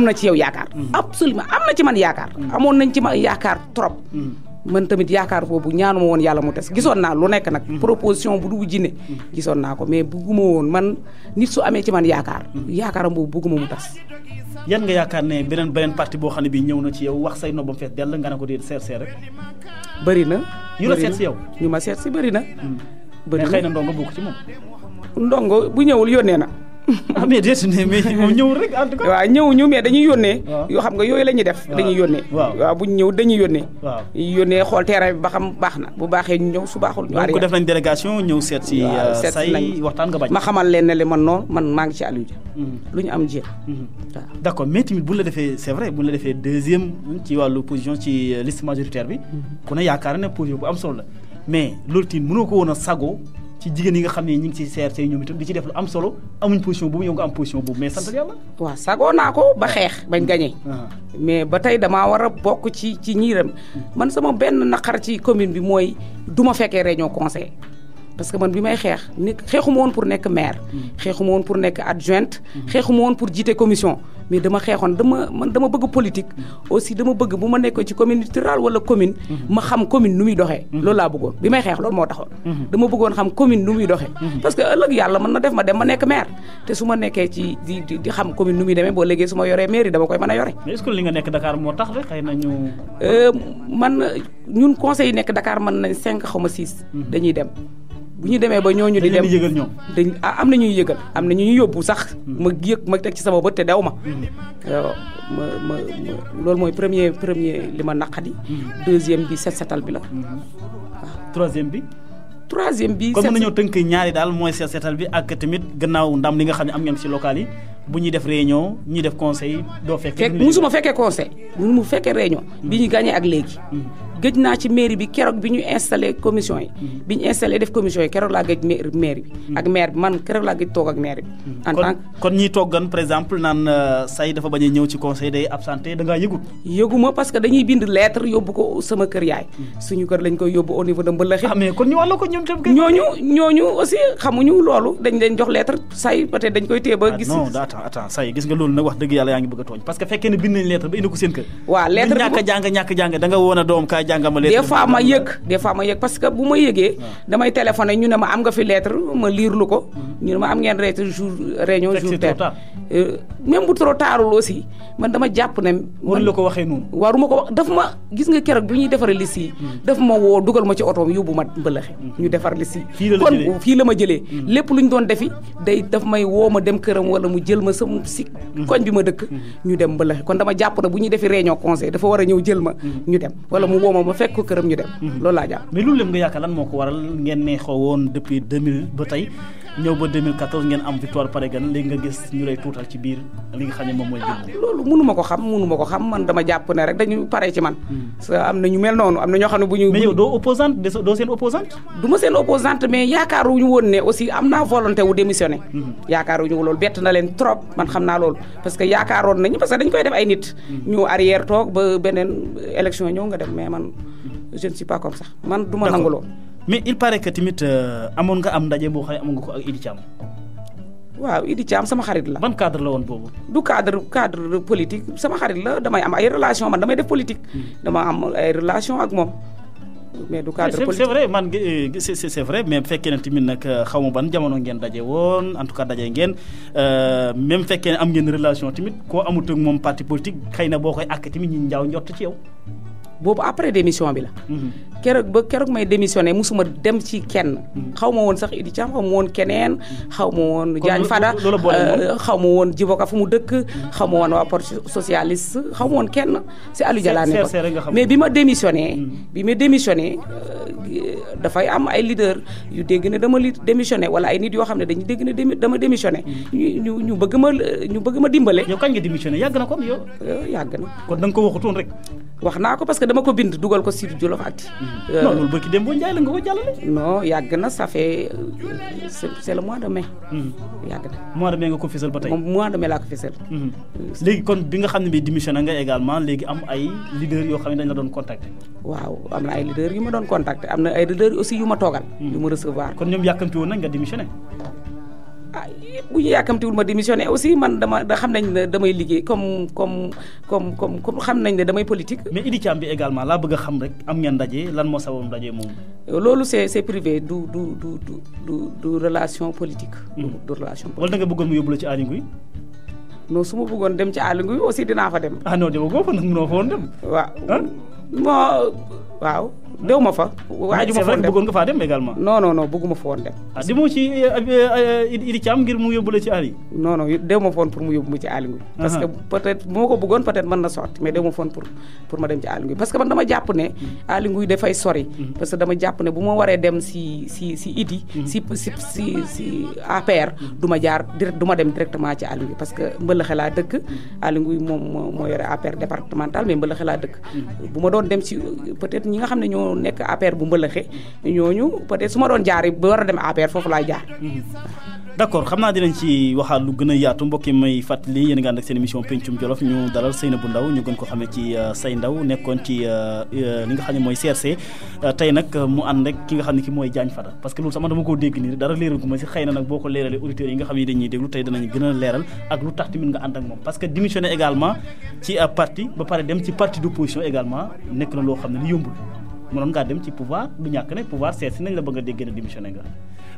na ci yow yaakaar absolument am na ci man yaakaar. amoon nañ ci man yaakaar trop. man tamit yaakaar boobu ñaanuma woon yàlla mu tes gisoon naa lu nekk nag. proposition bu dugg jinne gisoon naa ko mais bugguma woon man nit su amee ci man yaakaaram boobu bugguma mu tas. yan nga yaakaar ne beneen parti boo xam ne bii ñëw na ci yow wax say nobbam fees dell nga ne ko dee seet rek. bëri na. yu la seet si yow. ñu ma seet si bëri na. bëri na mais xëy na ndongo bokk ci moom. ndongo bu ñëwul yónnee na. ah mais déet mais moom ñëwul rek en tout cas. waaw ñëwuñu mais dañuy yónnee. yoo xam nga yooyu la ñuy def. dañuy yónnee. waaw bu ñu ñëw dañuy yónnee. waaw yónnee xool terrain bi ba xam baax na bu baaxee ñu ñëw su baaxul. ñu ko def nañ délégation ñëw seet si. say waxtaan nga bañ. ma xamal leen ne le man noonu man maa ngi ci Aliou Dia. lu ñu am jéem. waaw d'accord mais tamit bu ñu la defee c'est vrai bu ñu la defee deuxième ci wàllu position ci liste majoritaire bi. ku ne yaakaar ne position bu am solo la mais loolu tamit mënoo ko woon a sago ci jigéen yi nga xam ne ñi ngi ci CRC ñoom itam di ci def lu am solo amuñ position boobu yow nga am position boobu mais sant yàlla. waaw sagoo naa ko ba xeex bañ gañee mais ba tey damaa war a bokk ci ñiiram man sama benn naqar ci commune bi mooy du ma fekkee réunion conseil parce que man bi may xeex xeexuma woon pour nekk maire. xeexuma woon pour nekk adjointe. xeexuma woon pour jiite commission mais dama xeexoon dama bëgg politique. aussi dama bëgg bu ma nekkee ci commune rurale wala commune. ma xam commune nu muy doxee. loolu laa bëggoon bi may xeex loolu moo taxoon. dama bëggoon xam commune nu muy doxee. parce que ëllëg yàlla mën na def ma dem ma nekk maire te su ma nekkee ci di xam commune nu muy demee boo léegi su ma yoree mairie dama koy mën a yore. mais est-ce que li nga nekk Dakar moo tax rek xëy na ñu. man ñun conseil yi nekk Dakar mën nañ 5 xaw ma 6. dañuy dem. bu ñu demee ba ñooñu di dem yëgal ñoom dañ am na ñuy yëgal am na ñu yóbbu sax ma yëg ma teg ci sama bët te daw ma ma loolu mooy premier li ma naqadi deuxième bi setal bi la waaw troisième bi kon mën nañoo tënk ñaari daal mooy setal bi ak tamit gannaaw ndam li nga xam ne am ngeen ci local yi bu ñuy def réunion ñuy def conseil doo fekkee musuma fekkee conseil mu fekkee réunion bi ñu gagné ak léegi gëj naa ci mairie bi keroog bi ñu installé commission yi bi ñu installé def commission yi keroog laa gëj mairie bi ak maire bi man keroog laa gëj toog ak maire bi en tant kon ñiy toggan par exemple naan say dafa bañ a ñëw ci conseil day absenté da ngaa yëguma parce que dañuy bind lettre yóbbu ko sama kër yaay suñu kër lañ koy yóbbu au niveau de Mbëlëxe mais kon ñu wàllu ko ñoom tam ñooñu aussi xamuñu loolu dañ leen jox lettre say peut-être dañ koy téye ba gis non attends say gis nga loolu nag wax dëgg yàlla yaa ngi bëgg a tooñ parce que fekkee ne bind nañ lettre ba indi ko seen kër waaw lettre ñàkk jàng da nga woon a doom kaay jàngama lettre des fois ma yëg parce que bu ma yëgee damay téléphoné ñu ne ma am nga fi lettre ma liirlu ko ñu ne ma am ngeen réunion jour tel même bu trop tardul aussi man dama jàpp ne waru la ko waxee noonu waruma ko wax daf ma gis nga keroog bi ñuy defar liste yi daf ma woo dugal ma ci otoom yóbbu ma Mbëlëxe ñu defar liste yi kon fii la ma jëlee lépp lu ñu doon defi daf may woo ma dem këram wala mu jël ma sama si koñ bi ma dëkk ñu dem Mbëlëxe kon dama jàpp ne bu ñuy defi réunion conseil dafa war a ñëw jël ma ñu dem wala mu woo ma fekk ko këram ñu dem loolu laa jàpp mais loolu lépp nga yaakaar lan moo ko waral ngeen neexoo woon depuis 2000 ba tey ñëw ba 2014 ngeen am victoire pare gan léegi nga gis ñu lay tuutal ci biir li nga xam ne moom mooy loolu mënu ma ko xam man dama jàpp ne rek dañu pare ci man parce que am na ñu mel noonu am na ñoo xam ne bu ñu mais yow doo opposante doo seen opposante du ma seen opposante mais yaakaaruñu woon ne aussi am naa volonté wu démissionné yaakaaruñu loolu bett na leen trop man xam naa loolu parce que yaakaaroon nañu parce que dañ koy def ay nit ñu arrière toog ba beneen élection ñëw nga dem mais man je ne suis pas comme ça man du ma nangu loolu mais il paraît que tamit amoon nga am ndaje boo xam ne amoon nga ko ak Idi Thiam. waaw Idi Thiam sama xarit la. ban cadre la woon boobu. du cadre politique sama xarit la damay am ay relation man damay def politique. dama am ay relation ak moom. mais du cadre politique c'est vrai man c'est vrai mais fekkee ne tamit nag xaw ma ban jamono ngeen daje woon en tout cas daje ngeen même fekkee ne am ngeen relation tamit koo amut ak moom parti politique xëy na boo koy àkk tamit ñi njaaw njott ci yow. boobu après démission bi la. keroog may démissionné musuma dem ci kenn. xaw ma woon sax Idi Thiam xaw ma woon keneen. xaw ma woon Diagne Fada xaw ma woon Djiboka fu mu dëkk. xaw ma woon waa parti socialiste xaw ma woon kenn si Aliou Dia laa nekkoon mais bi ma démissionné dafay am ay leader yu dégg ne dama démissionné wala ay nit yoo xam ne dañu dégg ne dama démissionné ñu bëgg ma dimbale. yow kañ nga démissionné yàgg na kon yow. yàgg na kon da nga ko waxutoon rek. wax naa ko parce que dama ko bind dugal ko site Jolofactu. non loolu bëgg dem boo njaay la nga ko jàllale. non yàgg na ça fait c'est le mois de mai. yàgg na mois de mai nga ko fësal ba tey. mois de mai laa ko fësal. léegi kon bi nga xam ne bii démissionné nga également léegi am ay leaders yoo xam ne dañ la doon contacter. waaw am na ay leaders yu ma doon contacter am na ay leaders aussi yu ma toogal. yu ma recevoir. kon ñoom yàkkamti woon nañ nga démissionné. bu ñu yàkkamtiwul ma démissionné aussi man da xam nañ ne damay liggéey comme xam nañ ne damay politique. mais Idi Thiam bi également laa bëgg a xam rek am ngeen ndaje lan moo sabab ndaje moom. loolu c'est privé du relation politique. du relation politique. wala da nga bëggoon mu yóbbu la ci Aly Ngouille. non su ma bëggoon dem ci Aly Ngouille aussi dinaa fa dem. non demagoo fa nag mënoo fa woon dem. waaw dew ma fa. waaju ma fa woon dem bëggoon nga faa dem également. non bëgguma fa woon dem. demoo ci Idi Thiam ngir mu yóbbu la ci Aly. non dew ma fa woon pour mu yóbbu ma ci Aly Ngouille. parce que peut-être bu ma ko bëggoon peut-être mën na sotti mais dew ma fa woon pour ma dem ci Aly Ngouille parce que man dama jàpp ne. Aly Ngouille dafay sori. parce que dama jàpp ne bu ma waree dem si Idi. si APR. du ma dem directement ci Aly Ngouille parce que Mbëlëxe laa dëkk. Aly Ngouille moom moo yore APR départemental mais Mbëlëxe laa dëkk. bu ma doon dem ci peut-être ñi nga xam ne ñoo nekk APR bu Mbëlëxe ñooñu peut-être su ma doon jaar ba war a dem APR foofu laay jaar. d'accord xam naa dinañ ci waxaat lu gën a yaatu mbokk yi may fàttali yéen a ngi ànd ak seen émission Pencum Jolof ñu dalal Seynabou Ndaw ñu gën ko xamee ci Say Ndaw nekkoon ci li nga xam ne mooy CRC tey nag mu ànd ak ki nga xam ne ki mooy Diagne Fada parce que loolu sama dama koo dégg nii dara leeral ko ma si xëy na nag boo ko leeralee auditeurs yi nga xam ne dañuy déglu tey danañ gën a leeral ak lu tax tamit nga ànd ak moom parce que démissionné également ci parti ba pare dem ci parti d'opposition également nekk na loo xam ne li yombul mënoon ngaa dem ci pouvoir du ñàkk ne pouvoir seet si nañ la ba nga dégg ne démissionné nga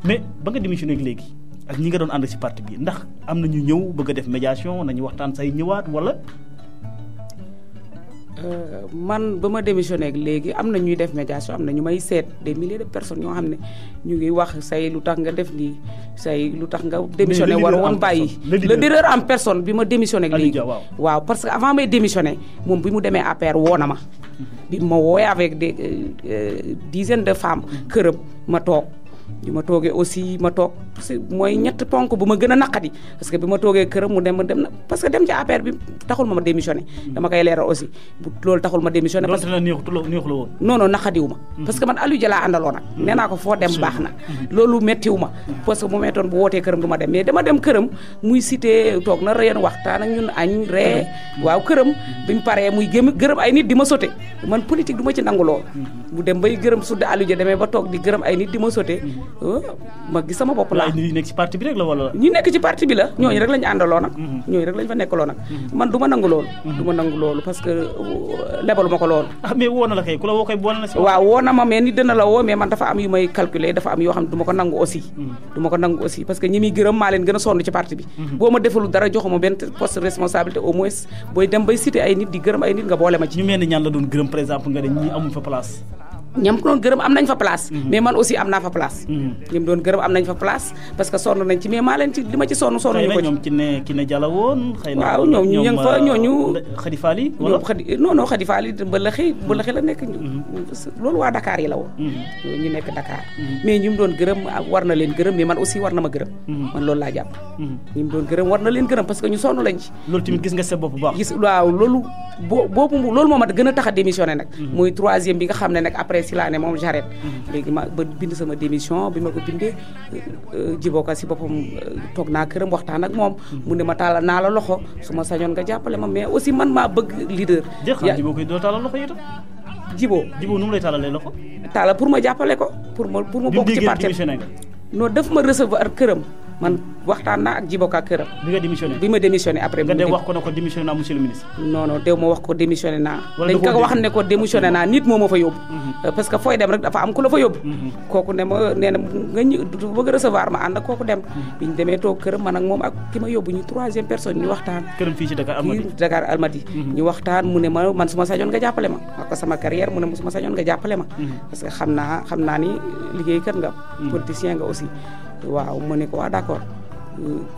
mais ba nga démissionné léegi ak ñi nga doon ànd ci parti bi ndax am na ñu ñëw bëgg a def médiation nañu waxtaan say ñëwaat wala. man ba ma démissionné ak léegi am na ñuy def médiation am na ñu may seet des milliers de personnes ñoo xam ne ñu ngi wax say lu tax nga def nii say lu tax nga démissionné war woon bàyyi le leader en personne bi ma démissionné ak léegi waaw parce que avant may démissionné moom bi mu demee APR woo na ma bi ma woowee avec des dizaines de femmes këram ma toog bi ma toogee aussi ma toog mooy ñett ponk bu ma gën a naqadi parce que bi ma toogee këram mu dem na parce que dem ci APR bi taxul ma démissionné dama koy leeral aussi bu loolu taxul ma démissionné parce que neexu la woon non naqadiwu ma parce que man Aliou Dia laa àndaloon nag nee naa ko foo dem baax na loolu méttiwu ma parce que bu mettoon bu wootee këram du ma dem mais dama dem këram muy cité toog na reen waxtaan ak ñun añ ree waaw këram bi mu paree muy gërëm ay nit di ma sote man politique du ma ci nangu lool bu dem bay gërëm sudde Aliou Dia demee ba toog di gërëm ay nit di ma sote ma gis sama bopp laa ñi nekk ci parti bi rek la wala ñi nekk ci parti bi la ñooñu rek lañu àndaloo nag ñooñu rek lañu fa nekkaloo nag man du ma nangu loolu du ma nangu loolu parce que lebalu ma ko loolu mais woo na la kay ku la woo koy boole na si waaw woo na ma mais nit dina la woo mais man dafa am yu may calculer dafa am yoo xam ne du ma ko nangu aussi du ma ko nangu aussi parce que ñi muy gërëm maa leen gën a sonn ci parti bi boo ma defalu dara joxuma benn poste responsabilité au moins booy dem bay cité ay nit di gërëm ay nit nga boole ma ci ñu mel ni ñaan la doon gërëm par exemple nga ne ñi amuñ fa place ñam ko doon gërëm am nañ fa place mais man aussi am naa fa place ñim doon gërëm am nañ fa place parce que sonn nañ ci mais maa leen ci li ma ci sonn ñu ko ci ñoom ki ne jàlla woon xëy na waaw ñoom ñu ngi fa ñooñu Khady Fall wala non Khady Fall mbalaxi la nekk loolu waa Dakar yi la woon ñu nekk Dakar mais ñi mu doon gërëm war na leen gërëm mais man aussi war na ma gërëm man loolu laa jàpp ñi mu doon gërëm war na leen gërëm parce que ñu sonn lañ ci loolu tamit gis nga sa bopp bu baax gis waaw loolu loolu moo ma gën a tax a démissionné nag muy troisième bi nga xam ne nag après si laa ne moom j'arrête léegi ma ba bind sama démission bi ma ko bindee jiboka si boppam toog naa këram waxtaan ak moom mu ne ma tàllal naa la loxo su ma sañoon nga jàppale ma mais aussi man maa bëgg leader jibo koy doo tàllal loxo yi tam jibo nu mu lay tàllalee loxo tàllal pour ma jàppale ko pour ma bokk ci parti non daf ma recevoir këram man waxtaan naa ak jiboka këram bi ma démissionné après nga dem wax ko ne ko démissionné naa monsieur le ministre non dew ma wax ko démissionné naa dañ ko wax ne ko démissionné naa nit moo ma fa yóbbu parce que fooy dem rek dafa am ku la fa yóbbu kooku ne ma nee na nga bëgg recevoir ma ànd ak kooku dem biñu demee toog këram man ak moom ak ki ma yóbbu ñu troisième personne ñu waxtaan këram fii ci Dakar Almadi ñu waxtaan mu ne ma man su ma sañoon nga jàppale ma wax ko sama carrière mu ne ma su ma sañoon nga jàppale ma parce que xam naa ni liggéeykat nga politicien nga aussi waaw mu ne ko waa d'accord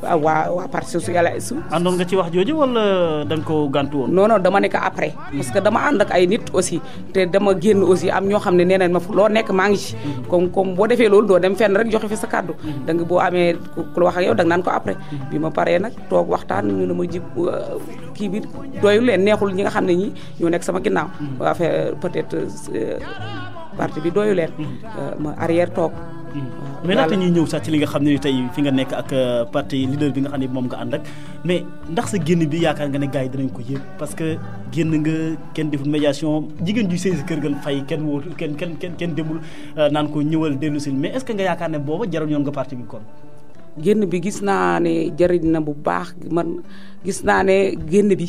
waa parti socialiste àndoon nga ci wax jooju wala da nga ko gàntu woon non dama nekk après parce que dama ànd ak ay nit aussi te dama génn aussi am ñoo xam ne nee nañ ma fu loo nekk maa ngi ci comme boo defee loolu doo dem fenn rek joxe fi sa kàddu da nga boo amee ku la wax ak yow da nga naan ko après bi ma paree nag toog waxtaan ñu ne ma jib kii bi doyul leen neexul ñi nga xam ne ñi ñoo nekk sama ginnaaw affaire peut-être parti bi doyu leen ma arrière toog mais laata ñuy ñëw sax ci li nga xam ne ni tey fi nga nekk ak parti leader bi nga xam ne moom nga ànd ak mais ndax sa génn bi yaakaar nga ne gars yi dinañ ko yëg parce que génn nga kenn deful médiation jigéen ju sëy si kër ga fay kenn woo kenn demul naan ko ñëwal dellu si mais est-ce que nga yaakaar ne booba jaral yoon nga parti bi kon génn bi gis naa ne jëriñ na bu baax man gis naa ne génn bi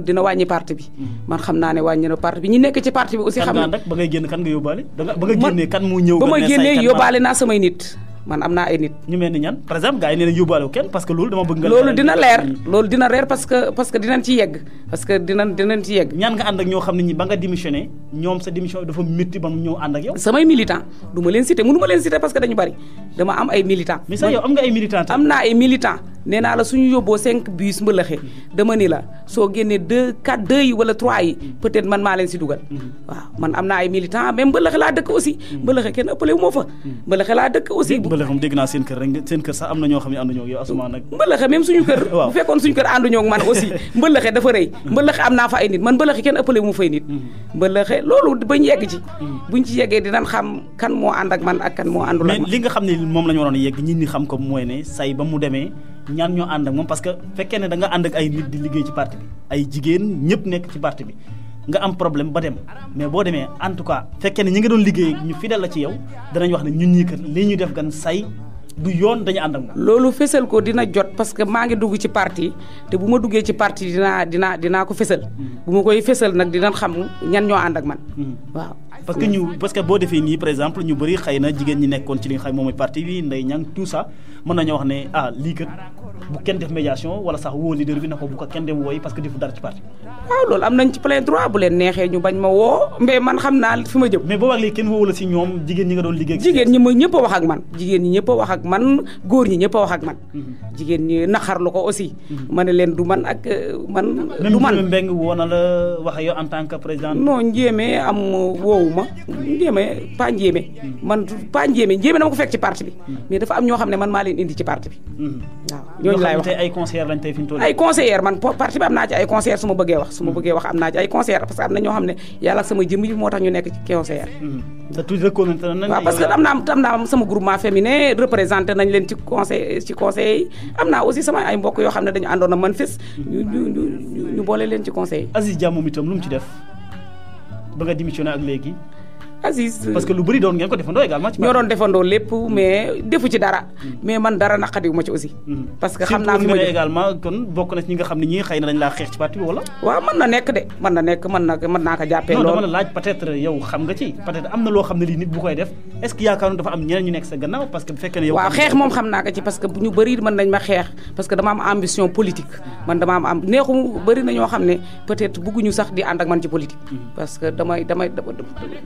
dina wàññi parti bi man xam naa ne wàññi na parti bi ñi nekk ci parti bi aussi xam na ba ngay génn kan nga yóbbaale ba nga génnee kan mu ñëw ba ma génnee yóbbaale naa samay nit man am naa ay nit ñu mel ni ñan par exemple gars yi nee na yóbbaale kenn parce que loolu dama bëgg nga loolu dina leer parce que dinañ ci yegg dinañ ci yegg ñaan nga ànd ak ñoo xam ne ñi ba nga démissionné ñoom sa démission dafa métti ba mu ñëw ànd ak yow samay militant du ma leen cité mënu ma leen cité parce que dañu bari dama am ay militant mais sax yow am nga ay militant am naa ay militant nee naa la suñu yóbboo 5 bus mbëlëxe dama ni la soo génnee 2 yi wala 3 yi peut-être man maa leen si dugal waaw man am naa ay militant même mbëlëxe laa dëkk aussi mbëlëxe kenn ëppale wu moo fa mbëlëxe laa dëkk aussi mbëlëxe moom dégg naa seen kër sax am na ñoo xam ne ànduñoo ak yow asuma nag mbëlëxe même suñu kër bu fekkoon suñu kër ànduñoo ak man aussi mbëlëxe dafa rëy mbëlëxe am naa fa ay nit man mbëlëxe kenn ëppale wu mu fay nit mbëlëxe loolu bañ yegg ci buñ ci yeggee dinañ xam kan moo ànd ak man ak kan moo àndul ak man mais li nga xam ne moom la ñu waroon yegg ñi xam ko mooy ne say ba mu demee ñaan ñoo ànd ak moom parce que fekkee ne da nga ànd ak ay nit di liggéey ci parti bi ay jigéen ñëpp nekk ci parti bi nga am problème ba dem mais boo demee en tout cas fekkee ne ñi nga doon liggéey ñu fidèle la ci yow danañ wax ne ñun ñii kat li ñuy def gan say du yoon dañu ànd ak moom. loolu fésal ko dina jot parce que maa ngi dugg ci parti te bu ma duggee ci parti dinaa ko fésal bu ma koy fésal nag dinañ xam ñan ñoo ànd ak man waaw. parce que boo defee nii par exemple ñu bëri xëy na jigéen ñi nekkoon ci li nga xam moom mooy parti bi Ndeye Niang tout ça mën nañoo wax ne lii kat bu kenn def médiation wala sax woo leader bi na ko bu ko kenn dem wooyi parce que defu dara ci parti. waaw loolu am nañ ci plein droit bu leen neexee ñu bañ ma woo mais man xam naa fi ma jëm. mais boobaag léegi kenn woowu la si ñoom jigéen ñi nga doon liggéey. jigéen ñi ma ñëpp a wax ak man jigéen ñi ñëpp a wax ak man góor ñi ñëpp a wax ak man. jigéen ñi naqarlu ko aussi. ma ne leen du man ak man. du man même Mbengue woo na la wax yow en tant que président. non Ndiémé am woowu ma Ndiémé pas Ndiémé. man pas Ndiémé dama ko fekk ci parti bi. mais dafa am ñoo xam ne man maa leen indi ci parti bi. waaw ñooñu laay wax ay conseillers lañ tey fi ñu toll. ay conseillers man parti bi am naa ci ay conseillers su ma bëggee wax am naa ci ay conseillers parce que am na ñoo xam ne yàlla ak sama jëmm ji moo tax ñu nekk ci conseillers. waaw parce que am naa sama groupement féminin représenté nañ leen ci conseil yi am naa aussi sama ay mbokk yoo xam ne dañu àndoon a man fis ñu boole leen ci conseil yi. Aziz Dia moom itam lu mu ci def ba nga démissionné ak léegi. Aziz parce que lu bëri doon ngeen ko defandoo également. ñoo doon defandoo lépp mais defu ci dara. mais man dara naqadiwu ma ci aussi. parce que xam naa fi ma jëm également kon bokk na ci ñi nga xam ne ñii xëy na dañ laa xeex ci parti bi wala. waaw mën na nekk de mën naa ko jàppee loolu. non dama la laaj peut-être yow xam nga ci peut-être am na loo xam ne lii nit bu koy def est-ce que yaakaaroon dafa am ñeneen ñu nekk sa gannaaw parce que bu fekkee ne yow. waaw xeex moom xam naa ko ci parce que ñu bëri mën nañ ma xeex parce que dama am ambition politique man dama am neexu bëri na ñoo xam ne peut-être bëgguñu sax di ànd ak man ci politique parce que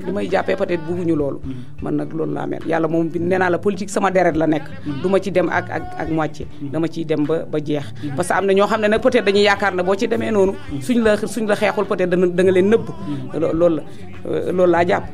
li may jàppee peut-être bëgguñu loolu man nag loolu laa mel yàlla moom bi nee naa la politique sama deret la nekk du ma ci dem ak moitié dama ciy dem ba jeex parce que am na ñoo xam ne nag peut-être dañuy yaakaar ne boo ci demee noonu suñ la xeexul peut-être da nga leen nëbb loolu laa jàpp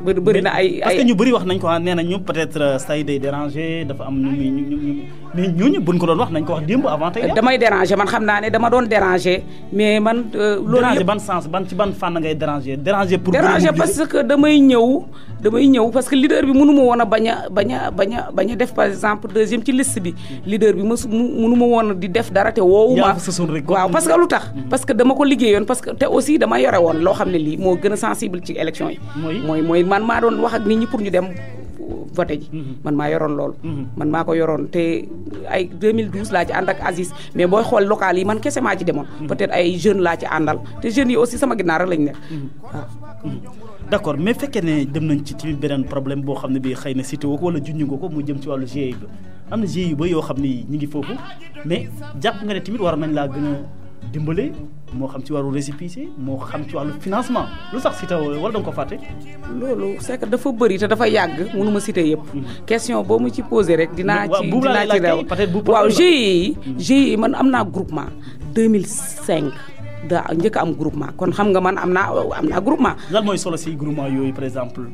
bëri na ay parce que ñu bëri wax nañ ko nee na ñu peut-être say day déranger dafa am nu muy mais ñooñu buñ ko doon wax nañ ko wax démb avant tey damay déranger man xam naa ne dama doon déranger mais man loolu déranger ban sens ci ban fànn ngay déranger pour parce que damay ñëw parce que leader bi mënu ma woon a bañ a def par exemple deuxième ci liste bi leader bi mënu ma woon di def dara te woowuma waaw parce que lu tax parce que dama ko liggéeyoon parce que te aussi dama yore woon loo xam ne lii moo gën a sensible ci élection yi mooy man maa doon wax ak nit ñi pour ñu dem voté ji man maa yoroon loolu man maa ko yoroon te ay 2012 laa ci ànd ak Aziz mais booy xool local yi man kese maa ci demoon peut-être ay jeunes laa ci àndal te jeunes yi aussi sama ginnaaw rek lañ nekk waaw d'accord mais fekkee ne dem nañ ci tamit beneen problème boo xam ne bi xëy na cité woo ko wala junj nga ko mu jëm ci wàllu GIE ba am na GIE ba yoo xam ne ñi ngi foofu mais jàpp nga ne tamit war nañ laa gën a dimbale moo xam ci wàllu récépissé moo xam ci wàllu financement lu sax cité wala da nga ko fàtte. loolu c'est que dafa bëri te dafa yàgg mënu ma cité yëpp. question boo mu ci posé rek dinaa ci rew waaw GIE man am naa groupement 2005 daa njëkk am groupement kon xam nga man am naa groupement. lan mooy solo si groupement yooyu par exemple.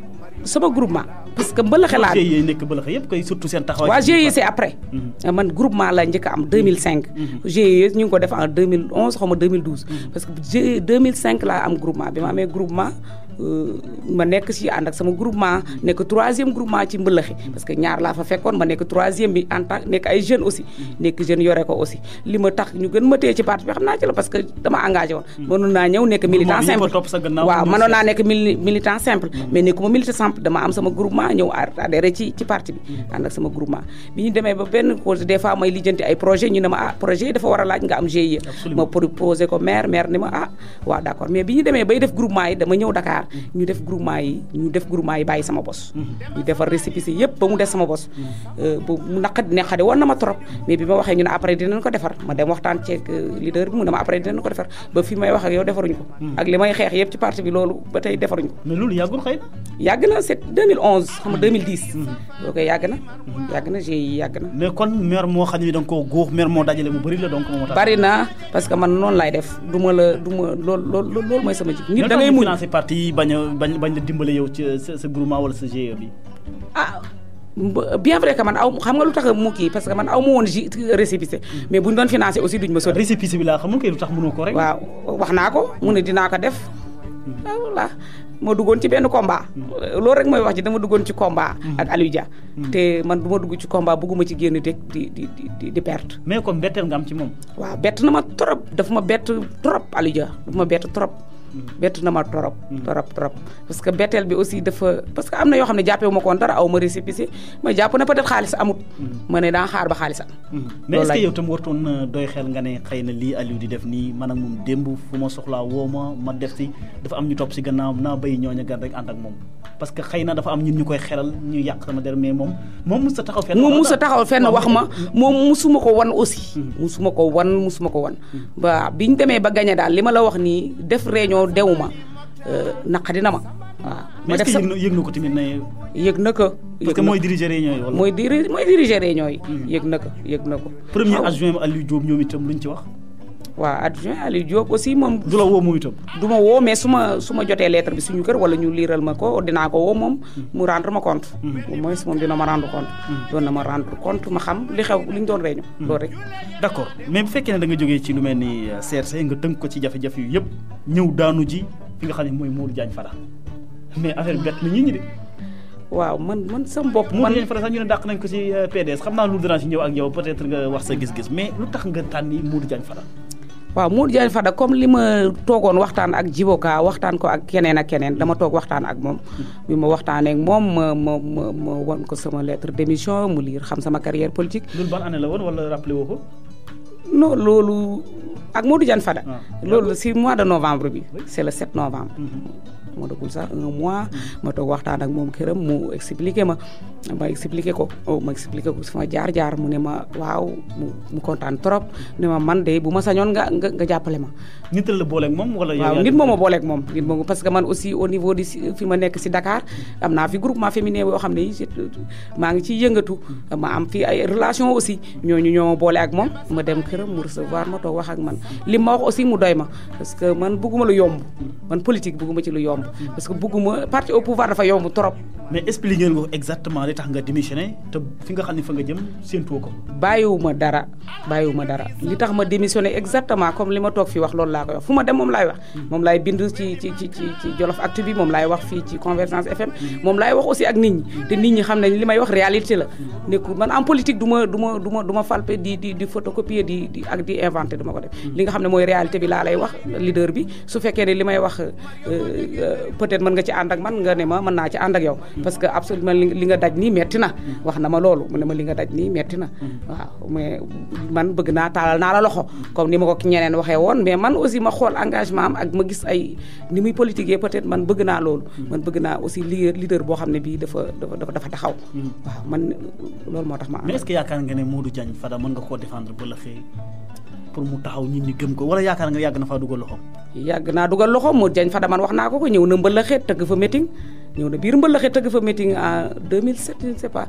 sama groupement parce que mbalaxe laa. GIE nekk mbalaxe yëpp koy surtout seen taxawaay. waaw GIE c'est après. man groupement la njëkk am 2005. GIE ñu ngi ko def en 2011 xaw ma 2012. parce que GIE 2005 laa am groupement bi ma amee groupement. ma nekk ci ànd ak sama groupement nekk 3e groupement ci mbëlëxi parce que ñaar laa fa fekkoon ma nekk 3e bi en tant nekk ay jeunes aussi nekk jeune yore ko aussi li ma tax ñu gën ma téye ci parti bi xam naa ci la parce que dama engagé woon mënoon naa ñëw nekk militant simple waaw mënoon naa nekk militant simple mais nekkuma militant simple dama am sama groupement ñëw adhéré ci parti bi ànd ak sama groupement bi ñu demee ba benn cause des fois may lijjanti ay projet ñu ne ma projet yi dafa war a laaj nga am GIE ma proposé ko maire ni ma waaw d'accord mais bi ñu demee bay def groupement yi dama ñëw Dakar ñu def groupement yi bàyyi sama bos ñu defar récépissé yëpp ba mu des sama bos ba mu naqadi woon na ma trop mais bi ma waxee ñu ne après dinañ ko defar ma dem waxtaan ci leader bi mu ne ma après dinañ ko defar ba fi may wax ak yow defaruñ ko ak li may xeex yëpp ci parti bi loolu ba tey defaruñ ko mais loolu yàggul xëy na yàgg na c'est 2011 xam nga 2010 loo koy yàgg na GIE yàgg na mais kon maire moo xam ne da nga koo góox maire moo dajale mu bëri la donc moo tax bari na parce que man noonu laay def du ma loolu mooy sama jik nit da ngay muñ bañ la dimbale yow ci sa groupement wala sa GIE bi bien vrai que man xam nga lu tax mu kii parce que man aw ma woon récépissé mais bu ñu doon financé aussi duñ ma sotti récépissé bi laa xamul kay lu tax mënoo ko rek waaw wax naa ko mu ne dinaa ko def voilà ma duggoon ci benn combat loolu rek mooy wax ji dama duggoon ci combat ak Aliou Dia te man du ma dugg ci combat bëgguma ci génn di perte mais comme betteel nga am ci moom waaw bett na ma trop dafa ma bett trop Aliou Dia dafa ma bett trop bett na ma trop parce que betteel bi aussi dafa parce que am na yoo xam ne jàppee wu ma ko woon dara aw ma récépissé ma jàpp ne peut-être xaalis amut ma ne daa xaar ba xaalis am mais est-ce que yow tam wartoon doy xel nga ne xëy na lii Aliou di def nii man ak moom démb fu ma soxlaa woo ma def si dafa am ñu topp si gannaaw naa bay ñooña gan rek ànd ak moom parce que xëy na dafa am ñun ñu koy xelal ñu yàq sama der mais moom mus sa taxaw fenn wax ma moom musuma ko wan aussi musuma ko wan ba biñ demee ba gañe daal li ma la wax nii def réunion dewuma naqadi na ma waaw mais est-ce que yëg na ko tamit ne yëg na ko parce que mooy diriger réunion yi wala mooy diriger réunion yi yëg na ko premier adjoint Aliou Diop ñoom itam luñ ci wax waaw adjoint Aliou Diop aussi moom du la woo moom itam du ma woo mais su ma jotee lettre bi suñu kër wala ñu liiral ma ko dinaa ko woo moom mu rendre ma compte mooy moom dina ma rendre compte doon na ma rendre compte ma xam li xew li ñu doon réunion loolu rek d'accord mais bu fekkee ne da nga jógee ci lu mel ni CRC nga tënk ko ci jafe-jafe yu yëpp ñëw daanu ji fi nga xam ne mooy Modou Diagne Fada mais affaire bi bett na ñi de waaw man sama bopp Modou Diagne Fada sax ñu ne dàq nañ ko ci PDS xam naa lu dara ci ñëw ak yow peut-être nga wax sa gis-gis mais lu tax nga tànni Modou Diagne Fada waaw Modou Diagne Fada comme li ma toogoon waxtaan ak Djiboka waxtaan ko ak keneen dama toog waxtaan ak moom bi ma waxtaanee ak moom ma won ko sama lettre d'émission mu lire xam sama carrière politique. loolu ban année la woon wala rappelé woo ko. non loolu ak Modou Diagne Fada. loolu si mois de novembre bi. c'est le 7 novembre. moo dagul sax un mois ma toog waxtaan ak moom këram mu expliqué ma expliqué ko sama jaar-jaar mu ne ma waaw mu kontaan trop ne ma man de bu ma sañoon nga jàppale ma. nit la booleeg moom wala. waaw nit moo ma booleeg moom nit moom parce que man aussi au niveau di fi ma nekk si Dakar am naa fi groupement féminin yoo xam ne maa ngi ciy yëngatu ma am fi ay relation aussi ñooñu ñoo ma boole ak moom ma dem këram mu recevoir ma toog wax ak man li ma wax aussi mu doy ma parce que man bëgguma lu yomb man politique bëgguma ci lu yomb. parce que bëgguma parti au pouvoir dafa yomb trop. mais expliqué nga ko exactement li tax nga démissionné te fi nga xam ne fa nga jëm séentuwoo ko. bàyyiwuma dara li tax ma démissionné exactement comme li ma toog fii wax loolu laa koy wax fu ma dem moom laay wax. moom laay bind ci Jolof Actu bi moom laay wax fii ci Convergence FM. moom laay wax aussi ak nit ñi te nit ñi xam nañ li may wax réalité la nekkul man en politique du ma falpe di photocopier di inventer du ma ko def. li nga xam ne mooy réalité bi laa lay wax leader bi su fekkee ne li may wax. peut-être mën nga ci ànd ak man nga ne ma mën naa ci ànd ak yow parce que absolument li nga daj nii metti na wax na ma loolu mu ne ma li nga daj nii metti na waaw mais man bëgg naa taalal naa la loxo comme ni ma ko ñeneen waxee woon mais man aussi ma xool engagement am ak ma gis ay ni muy politiquer peut-être man bëgg naa loolu man bëgg naa aussi leader boo xam ne bii dafa taxaw waaw man loolu moo tax ma mais est-ce que yaakaar nga ne Modou Diagne Fada mën nga koo défendre ba la xëy pour mu taxaw nit ñi gëm ko wala yaakaar nga yàgg na faa dugal loxo. yàgg naa dugal loxo Modou Diagne Fada man wax naa ko ñëw na mbëllaxeet tëgg fa meeting ñëw na biir mbëllaxeet tëgg fa meeting en 2007 je ne sais pas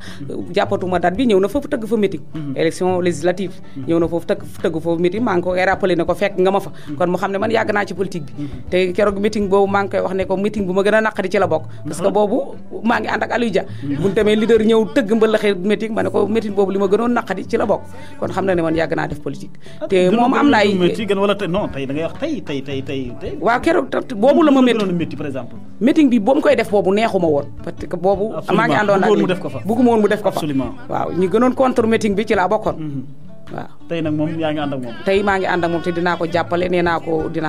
jàppatuma date bi ñëw na foofu tëgg fa meeting élection législative ñëw na foofu tëgg foofu meeting maa ngi ko rappelé ne ko fekk nga ma fa kon mu xam ne man yàgg naa ci politique bi te keroog meeting boobu maa ngi koy wax ne ko meeting bu ma gën a naqari ci la bokk parce que boobu maa ngi ànd ak Aliou Dia bu ñu demee leader ñëw tëgg mbëllaxeet meeting ma ne ko meeting boobu li ma gënoon naqari ci la bokk kon xam na ne man yàgg naa def politique te moom am na ay non tey da ngay wax tey waaw keroog boobu la ma métti par exemple meeting bi boo mu koy def boobu neexuma woon parce que boobu maa ngi àndoon ak bëgguma woon mu def ko fa waaw ñi gënoon contre meeting bi ci laa bokkoon waaw tey nag moom yaa ngi ànd ak moom tey maa ngi ànd ak moom te dinaa ko jàppale dinaa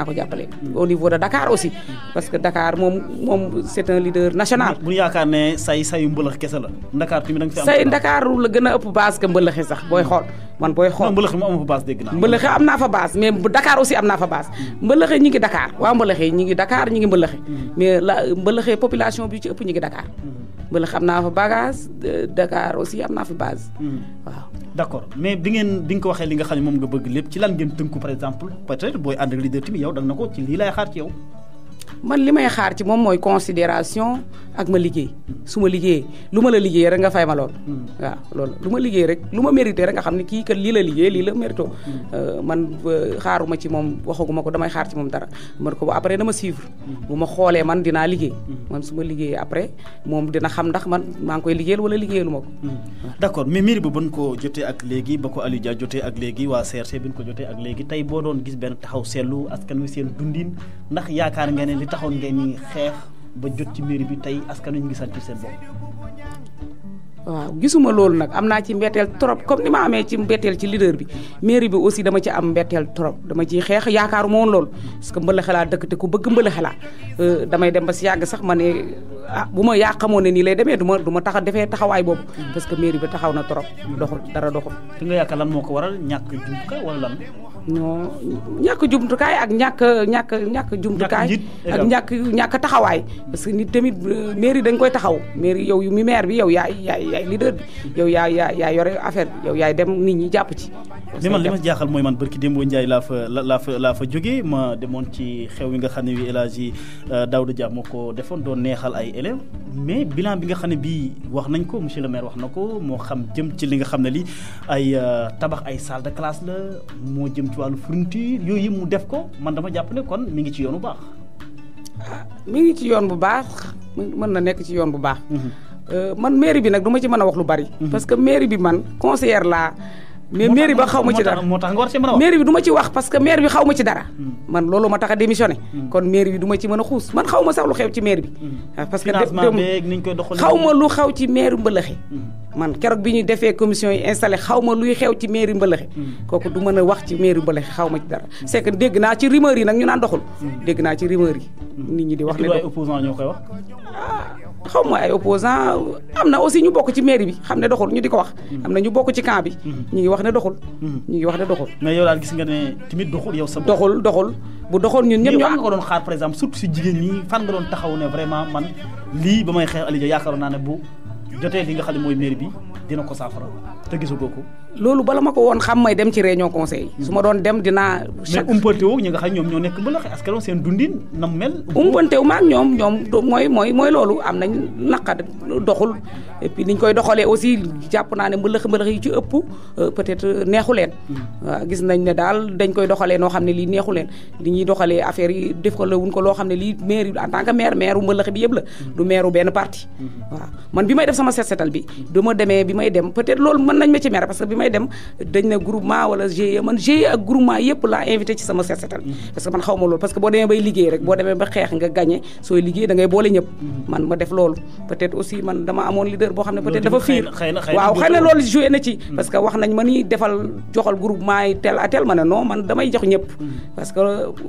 ko jàppale au niveau de Dakar aussi parce que Dakar moom c'est un leader national bu ñu yaakaar ne sayu mbëlëx kese la Dakar tamit da nga fi am say Dakar la gën a ëpp base que mbëlëxi sax booy xool mbëlëxi moom am fa base dégg naa mbëlëxi am naa fa base mais Dakar aussi am naa fa base mbëlëxi ñi ngi Dakar waa mbëlëxi ñi ngi Dakar ñi ngi mbëlëxi mais la mbëlëxi population bi ci ëpp ñi ngi Dakar mbëlëxi am naa fa bagage Dakar aussi am naa fa base waaw d'accord mais bi nga ko waxee li nga xam ne moom nga bëgg lépp ci lan ngeen tënku par exemple peut-être booy ànd ak leader tamit yow da nga na ko ci lii lay xaar ci yow man li may xaar ci moom mooy considération ak ma liggéey su ma liggéeyee lu ma la liggéey rek nga fay ma lool waaw loolu lu ma liggéey rek lu ma mérité rek nga xam ne kii kat lii la liggéey lii la mérito man xaaruma ci moom waxaguma ko damay xaar ci moom dara man ko ba après dama suivre bu ma xoolee man dinaa liggéey man su ma liggéeyee après moom dina xam ndax man maa ngi koy liggéeyal wala liggéeyalu ma ko d'accord mais mairie ba ban ko jotee ak léegi ba ko Aliou Dia jotee ak léegi waa CRC bi ñu ko jotee ak léegi tey boo doon gis benn taxaw seetlu askan wi seen dundin ndax yaakaar nga ne li taxoon ngeen ni xeex ba jot ci mairie bi tey askan wi ñu ngi sant seen bopp waaw gisuma loolu nag am naa ci mbetteel trop comme ni ma amee ci mbetteel ci leader bi mairie bi aussi dama ci am mbetteel trop dama ciy xeex yaakaaruma woon loolu parce que mbëla xelaa dëkk te ku bëgg mbëla xelaa damay dem ba si yàgg sax ma ne bu ma yaa xamoon ne nii lay demee du ma tax a defee taxawaay boobu parce que mairie bi taxaw na trop doxul dara doxul. te nga yaakaar lan moo ko waral ñàkk jumtukaay wala lan. non ñàkk jumtukaay ak ñàkk jumtukaay ak ñàkk taxawaay parce que nit tamit mairie dañ koy taxaw mairie yow yu mi maire bi yow yaay leader bi yow yaa yore affaire bi yow yaay dem nit ñi jàpp ci. li ma jaaxal mooy man barki Dembo Ndiaye laa fa jógee ma demoon ci xew yi nga xam ne wi El Hadji Daouda Dia moo ko defoon doon neexal ay élèves mais bilan bi nga xam ne bii wax nañ ko monsieur le maire wax na ko moo xam jëm ci li nga xam ne li ay tabax ay salle de classe la moo jëm ci wàllu fourniture yooyu mu def ko man dama jàpp ne kon mi ngi ci yoon bu baax. mi ngi ci yoon bu baax mën na nekk ci yoon bu baax. man mairie bi nag du ma ci mën a wax lu bari. parce que mairie bi man conseillère laa. mais mairie ba xaw ma ci dara moo tax nga war ci mën a wax. mairie bi du ma ci wax parce que maire bi xaw ma ci dara. man loolu ma tax a démissionné. kon mairie bi du ma ci mën a xuus man xaw ma sax lu xew ci mairie bi. parce que xaw ma lu xew ci maire Mbëlëxe. man keroog bi ñu defee commission yi installé xaw ma luy xew ci mairie Mbëlëxe. kooku du mën a wax ci mairie Mbëlëxe xaw ma ci dara. c'est que dégg naa ci rumeur yi nag ñu naan doxul. dégg naa ci rumeur yi. nit ñi di wax ne ay opposants ñoo koy wax. xaw ma ay opposants am na aussi ñu bokk ci mairie bi xam ne doxul ñu di ko wax. am na ñu bokk ci camp bi. ñu ngi wax ne doxul. ñu ngi wax ne doxul. mais yow daal gis nga ne tamit doxul yow sa bopp. doxul bu doxul ñun ñëpp ñu. nga ko doon xaar par exemple surtout si jigéen ñi fan nga doon taxaw ne vraiment man lii ba may xeex Aliou Dia yaakaaroon naa ne bu jotee li nga xam ne mooy mairie bi dina ko saafara te gisagoo ko. loolu bala ma ko woon xam may dem ci réunion conseil su ma doon dem dinaa. mais umpante wu ñi nga xam ñoom ñoo nekk Mbëlëxe est-ce que seen dundin nam mel. umpante wu ma ak ñoom mooy loolu am nañ naqar doxul et puis niñ koy doxalee aussi jàpp naa ne Mbëlëxe yi ci ëpp peut-être neexu leen. waaw gis nañ ne daal dañ koy doxalee noo xam ne lii neexu leen li ñuy doxalee affaire yi def ko la wuñ ko loo xam ne lii maire en tant que maire Mbëlëxe bi yëpp la. du maire benn parti. waaw man bi may def sama set setal bi bi may dem peut-être loolu mën nañ ma ci mere parce que bi may dem dañ na groupement wala GIE man GIE ak groupement yëpp laa invité ci sama set setal parce que man xaw ma loolu parce que boo demee bay liggéey rek boo demee ba xeex nga gagné sooy liggéey da ngay boole ñëpp man ma def loolu peut-être aussi man dama amoon leader boo xam ne peut-être dafa fiir waaw xëy na loolu joué na ci parce que wax nañ ma ni joxal groupement yi tel à tel ma ne non man damay jox ñëpp parce que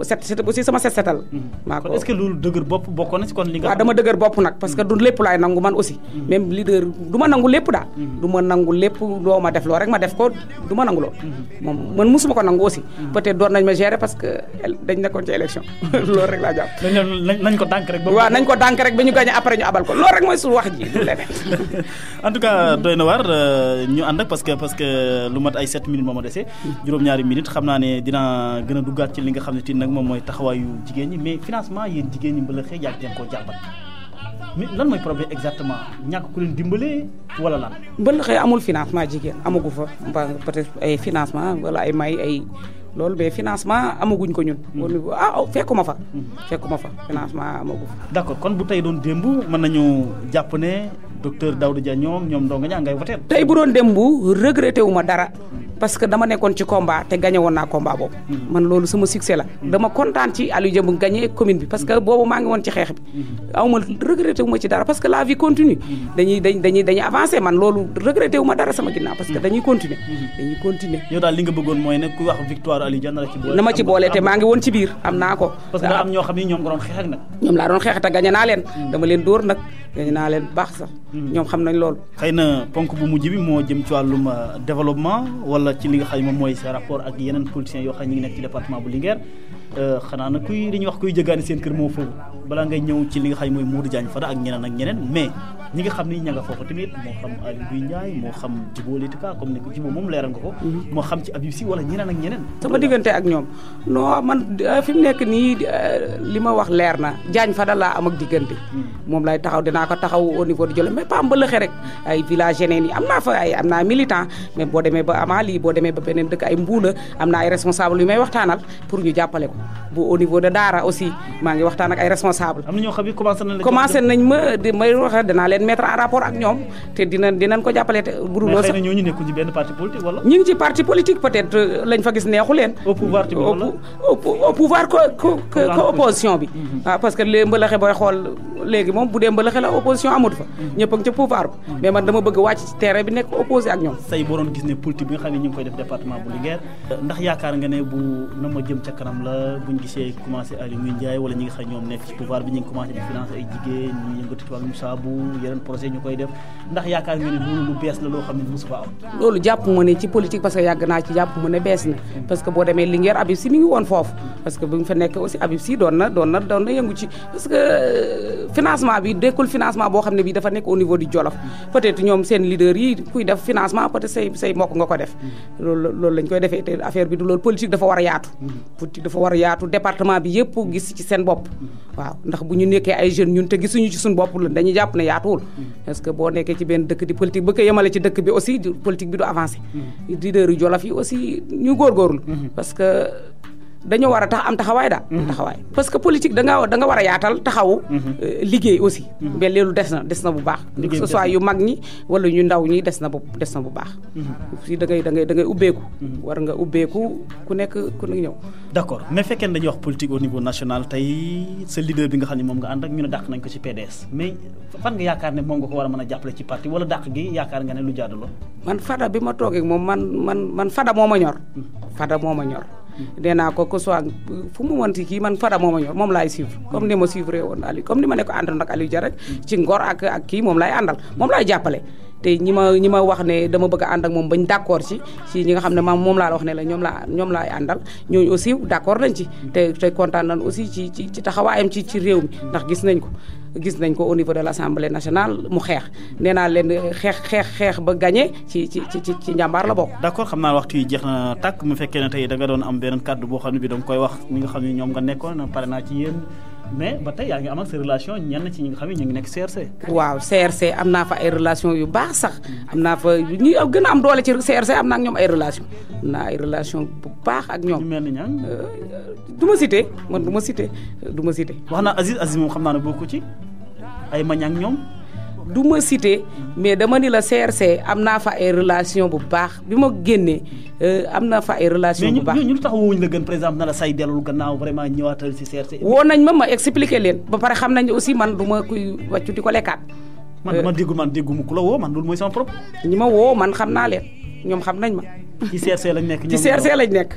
set aussi sama set setal maa ko est-ce que loolu dëgër bopp bokkoon na ci kon li nga waaw dama dëgër bopp nag parce que du lépp laay nangu man aussi même leader du ma nangu lépp daal du ma nangu lépp loo ma def loo rek ma def ko du ma nangu lool moom man musuma ko nangu aussi peut-être doon nañ ma gérer parce que dañ nekkoon ci élection loolu rek laa jàpp nañ ko dànk rek waaw nañ ko dànk rek ba ñu gagné après ñu abal ko loolu rek mooy su wax ji du leneen en tout cas doy na waar ñu ànd ak parce que lu mat ay 7 minutes moo ma dese juróom-ñaari minutes xam naa ne dina gën a duggaat ci li nga xam ne tin nag moom mooy taxawaayu jigéen ñi mais financement yéen jigéen ñi Mbëlëxe yàgg ngeen koo jàmbat mais lan mooy problème exactement ñàkk ku leen dimbale wala lan. Mbëlëxe amul financement jigéen amagu fa peut-être ay financement wala ay may ay loolu mais financement amaguñ ko ñun. au niveau fekkuma fa financement amagu fa. d'accord kon bu tey doon démb mën nañu jàpp ne docteur Daouda Dia ñoom Ndongo Niang ngay voter. tey bu doon démb regretté wu ma dara. parce que dama nekkoon ci combat te gagné woon naa combat boobu. man loolu sama succès la. dama kontaan ci Aliou Dia bu gagné commune bi parce que boobu maa ngi woon ci xeex bi. aw ma regretté wu ma ci dara parce que la vie continue. dañuy avancer man loolu regretté wu ma dara sama ginnaaw parce que dañuy continuer. yow daal li nga bëggoon mooy ne ku wax victoire Aliou Dia na ma ci boole te maa ngi woon ci biir am naa ko. parce que am ñoo xam ni ñoom nga doon xeex ak nag. ñoom laa doon xeex te gagné naa leen. dama leen dóor nag gagné naa leen baax sax. ñoom xam nañ loolu. xëy na ponk bu mujj bi moo jëm ci wàllum développement wala ci li nga xam ne moom mooy sa rapport ak yeneen politiciens yoo xam ne ñu ngi nekk ci département bu Linguère xanaa nag dañuy wax kuy jëgaani seen kër moo foofu balaa ngay ñëw ci li nga xam ne mooy Modou Diagne Fada ak ñeneen mais ñi nga xam ni ña nga foofu tamit moo xam Aliou Guèye Ndiaye moo xam Djibo Letika comme ni ko Djibo moom leeral nga ko moo xam ci Habib Sy wala ñeneen ak ñeneen sama diggante ak ñoom non man fi mu nekk nii li ma wax leer na Diagne Fada laa am ak diggante moom lay taxaw dinaa ko taxaw au niveau de Jolof mais pas Mbëlëxe rek ay village yeneen yi am naa fa am naa militant mais boo demee ba Amali boo demee ba beneen dëkk ay Mbuula am naa ay responsable yu may waxtaanal pour ñu jàppale ko bu au niveau de Daara aussi maa ngi waxtaan ak ay responsable am na ñoo xam ne commencé nañ ma di may wax danaa leen mettre en rapport ak ñoom te dinañ ko jàppale te bu dul mais xëy na ñooñu nekkul ci benn parti politique wala. ñu ngi ci parti politique peut-être lañ fa gis neexu leen. au pouvoir ci au pouvoir ko opposition bi. waaw parce que les mbalaxe booy xool léegi moom bu dee mbalaxe la opposition amatu fa. ñëpp a ngi ca pouvoir bi. mais man dama bëgg wàcc ci terrain bi nekk opposé ak ñoom. say boo doon gis ne politique bi nga xam ne ñu ngi koy def département bu Linguère ndax yaakaar nga ne bu na ma jëm ca kanam la buñ gisee commencé Aliou Ndiaye wala ñi nga xam ñoom nekk ci pouvoir bi ñu ngi commencé di financer ay jigéen ñu yëngatu ci wàllum saabu yeneen projet ñu koy def ndax yaakaar nga ne loolu lu bees la loo xam ne mosu fa am. loolu jàpp ma ne ci politique parce que yàgg naa ci jàpp ma ne bees na parce que boo demee Linguère Habib Sy mi ngi woon foofu parce que bu ñu fa nekk aussi Habib Sy doon na yëngu ci parce que financement bi dekkul financement boo xam ne bii dafa nekk au niveau du Jolof peut-être ñoom seen leader yi kuy def financement peut-être say mbokk nga ko def loolu lañ koy defee te affaire bi du loolu politique dafa war a yaatu politique dafa war a yaatu département bi yëpp gis ci seen bopp waaw ndax bu ñu nekkee ay jeunes ñun te gisuñu ci suñu bopp la dañuy jàpp ne yaatuwul parce que boo nekkee ci benn dëkk di politique ba ko yemale ci dëkk bi aussi politique bi du avancé leader yu Jolof yi aussi ñu góorgóorlu parce que dañoo war a am taxawaay daal. taxawaay parce que politique da nga war a yaatal taxawu. liggéey aussi. mais loolu des na bu baax. que ce soit yu mag ñi wala ñu ndaw ñi des na bu baax. si da ngay ubbeeku. war nga ubbeeku ku nekk ñëw. d'accord mais fekkee dañuy wax politique au niveau national tey sa leader bi nga xam ne moom nga ànd ak ñu ne dàq nañ ko ci PDS mais fan nga yaakaar ne moom nga ko war a mën a jàppale ci parti wala dàq gi yaakaar nga ne lu jaadu la. man Fada bi ma toogee moom man Fada moo ma ñor. Fada moo ma ñor. nee naa ko que soit fu mu mënti kii man Fada moo ma ñor moom laay suivre comme ni ma suivre woon Aliou comme ni ma nekk àndoon ak Aliou Dia rek ci ngor ak kii moom laay àndal moom laay jàppale te ñi ma wax ne dama bëgg a ànd ak moom bañ d'accord ci ñi nga xam ne moom laa la wax ne la ñoom laay àndal ñooñu aussi d'accord nañ ci te kontaan nañ aussi ci taxawaayam ci réew mi ndax gis nañ ko au niveau de l'Assemblée nationale mu xeex nee naa leen xeex ba gagné ci njàmbaar la bokk. d'accord xam naa waxtu yi jeex na tàkk mu fekkee ne tey da nga doon am beneen kàddu boo xam ne bi danga koy wax ñi nga xam ne ñoom nga nekkoon pare naa ci yéen mais ba tey yaa ngi am ak sa relation ñenn ci ñi nga xam ne ñu ngi nekk CRC. waaw CRC am naa fa ay relation yu baax sax am naa fa ñi gën a am doole ci CRC am naa ak ñoom ay relation am naa ay relation bu baax ak ñoom. ñu mel ni ñaan. du ma cité man du ma cité. wax naa Aziz moom xam naa ne bokku ci ay mañang ñoom. du ma cité mais dama ni la CRC am naa fa ay relation bu baax bi ma génnee am naa fa ay relation bu baax mais ñu tax woowuñu la gën par exemple na la say dellul gannaaw vraiment ñëwaatal ci CRC. woo nañ ma expliquer leen ba pare xam nañ aussi man du ma kuy wàccu di ko lekkaat. man dégguma ku la woo man loolu mooy sama propre. ñi ma woo man xam naa leen ñoom xam nañ ma. ci CRC lañ nekk ci CRC lañ nekk.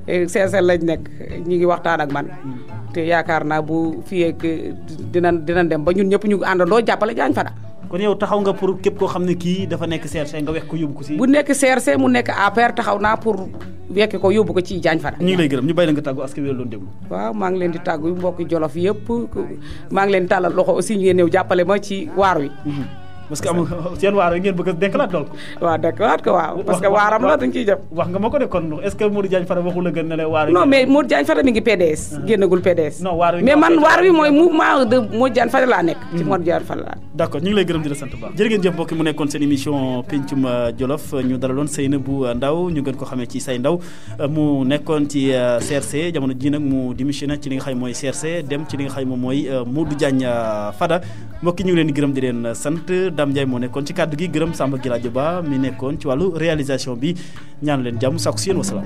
CRC lañ nekk ñu ngi waxtaan ak man. te yaakaar naa bu fii ak dinañ dem ba ñun ñëpp ñu àndandoo jàppale Diagne Fada. kon yow taxaw nga pour képp koo xam ne kii dafa nekk CRC nga wex ko yóbbu ko si. bu nekk CRC mu nekk APR taxaw naa pour wekk ko yóbbu ko ci Diagne Fada. ñu ngi lay gërëm ñu bàyyi la nga tàggu askan wi la doon déglu. waaw maa ngi leen di tàggu mbokki Jolof yëpp maa ngi leen di tàllal loxo aussi ngeen ñëw jàppale ma ci waar wi. parce que seen waar yi ngeen bëgg a déclarer donc. waaw déclarer ko waaw parce que waaram la dañ ciy jëm. wax nga ma ko de kon est-ce que Modou Diagne Fada waxu la gën ne la waar yi. non mais Modou Diagne Fada mi ngi PDS. génnagul PDS. non waar mais man waar wi mooy mouvement de Modou Diagne Fada laa nekk. ci Modou Diagne Fada laa nekk. d'accord ñu ngi lay gërëm di la sant baax. jërë ngeen jëf mbokk mu nekkoon seen émission Pencum Jolof ñu dalaloon Seynabou Ndaw ñu gën ko xamee ci Say Ndaw mu nekkoon ci CRC jamono ji nag mu démissionné ci li nga xam mooy CRC dem ci li nga xam moom mooy Modou Diagne Fada mbokk ñu ngi leen di gërëm di leen sant Dame Ndiaye moo nekkoon ci kàddu gi gërëm Samba Giradio Ba mi nekkoon ci wàllu réalisation bi ñaan leen jàmm sàkku si yéen wasalaam.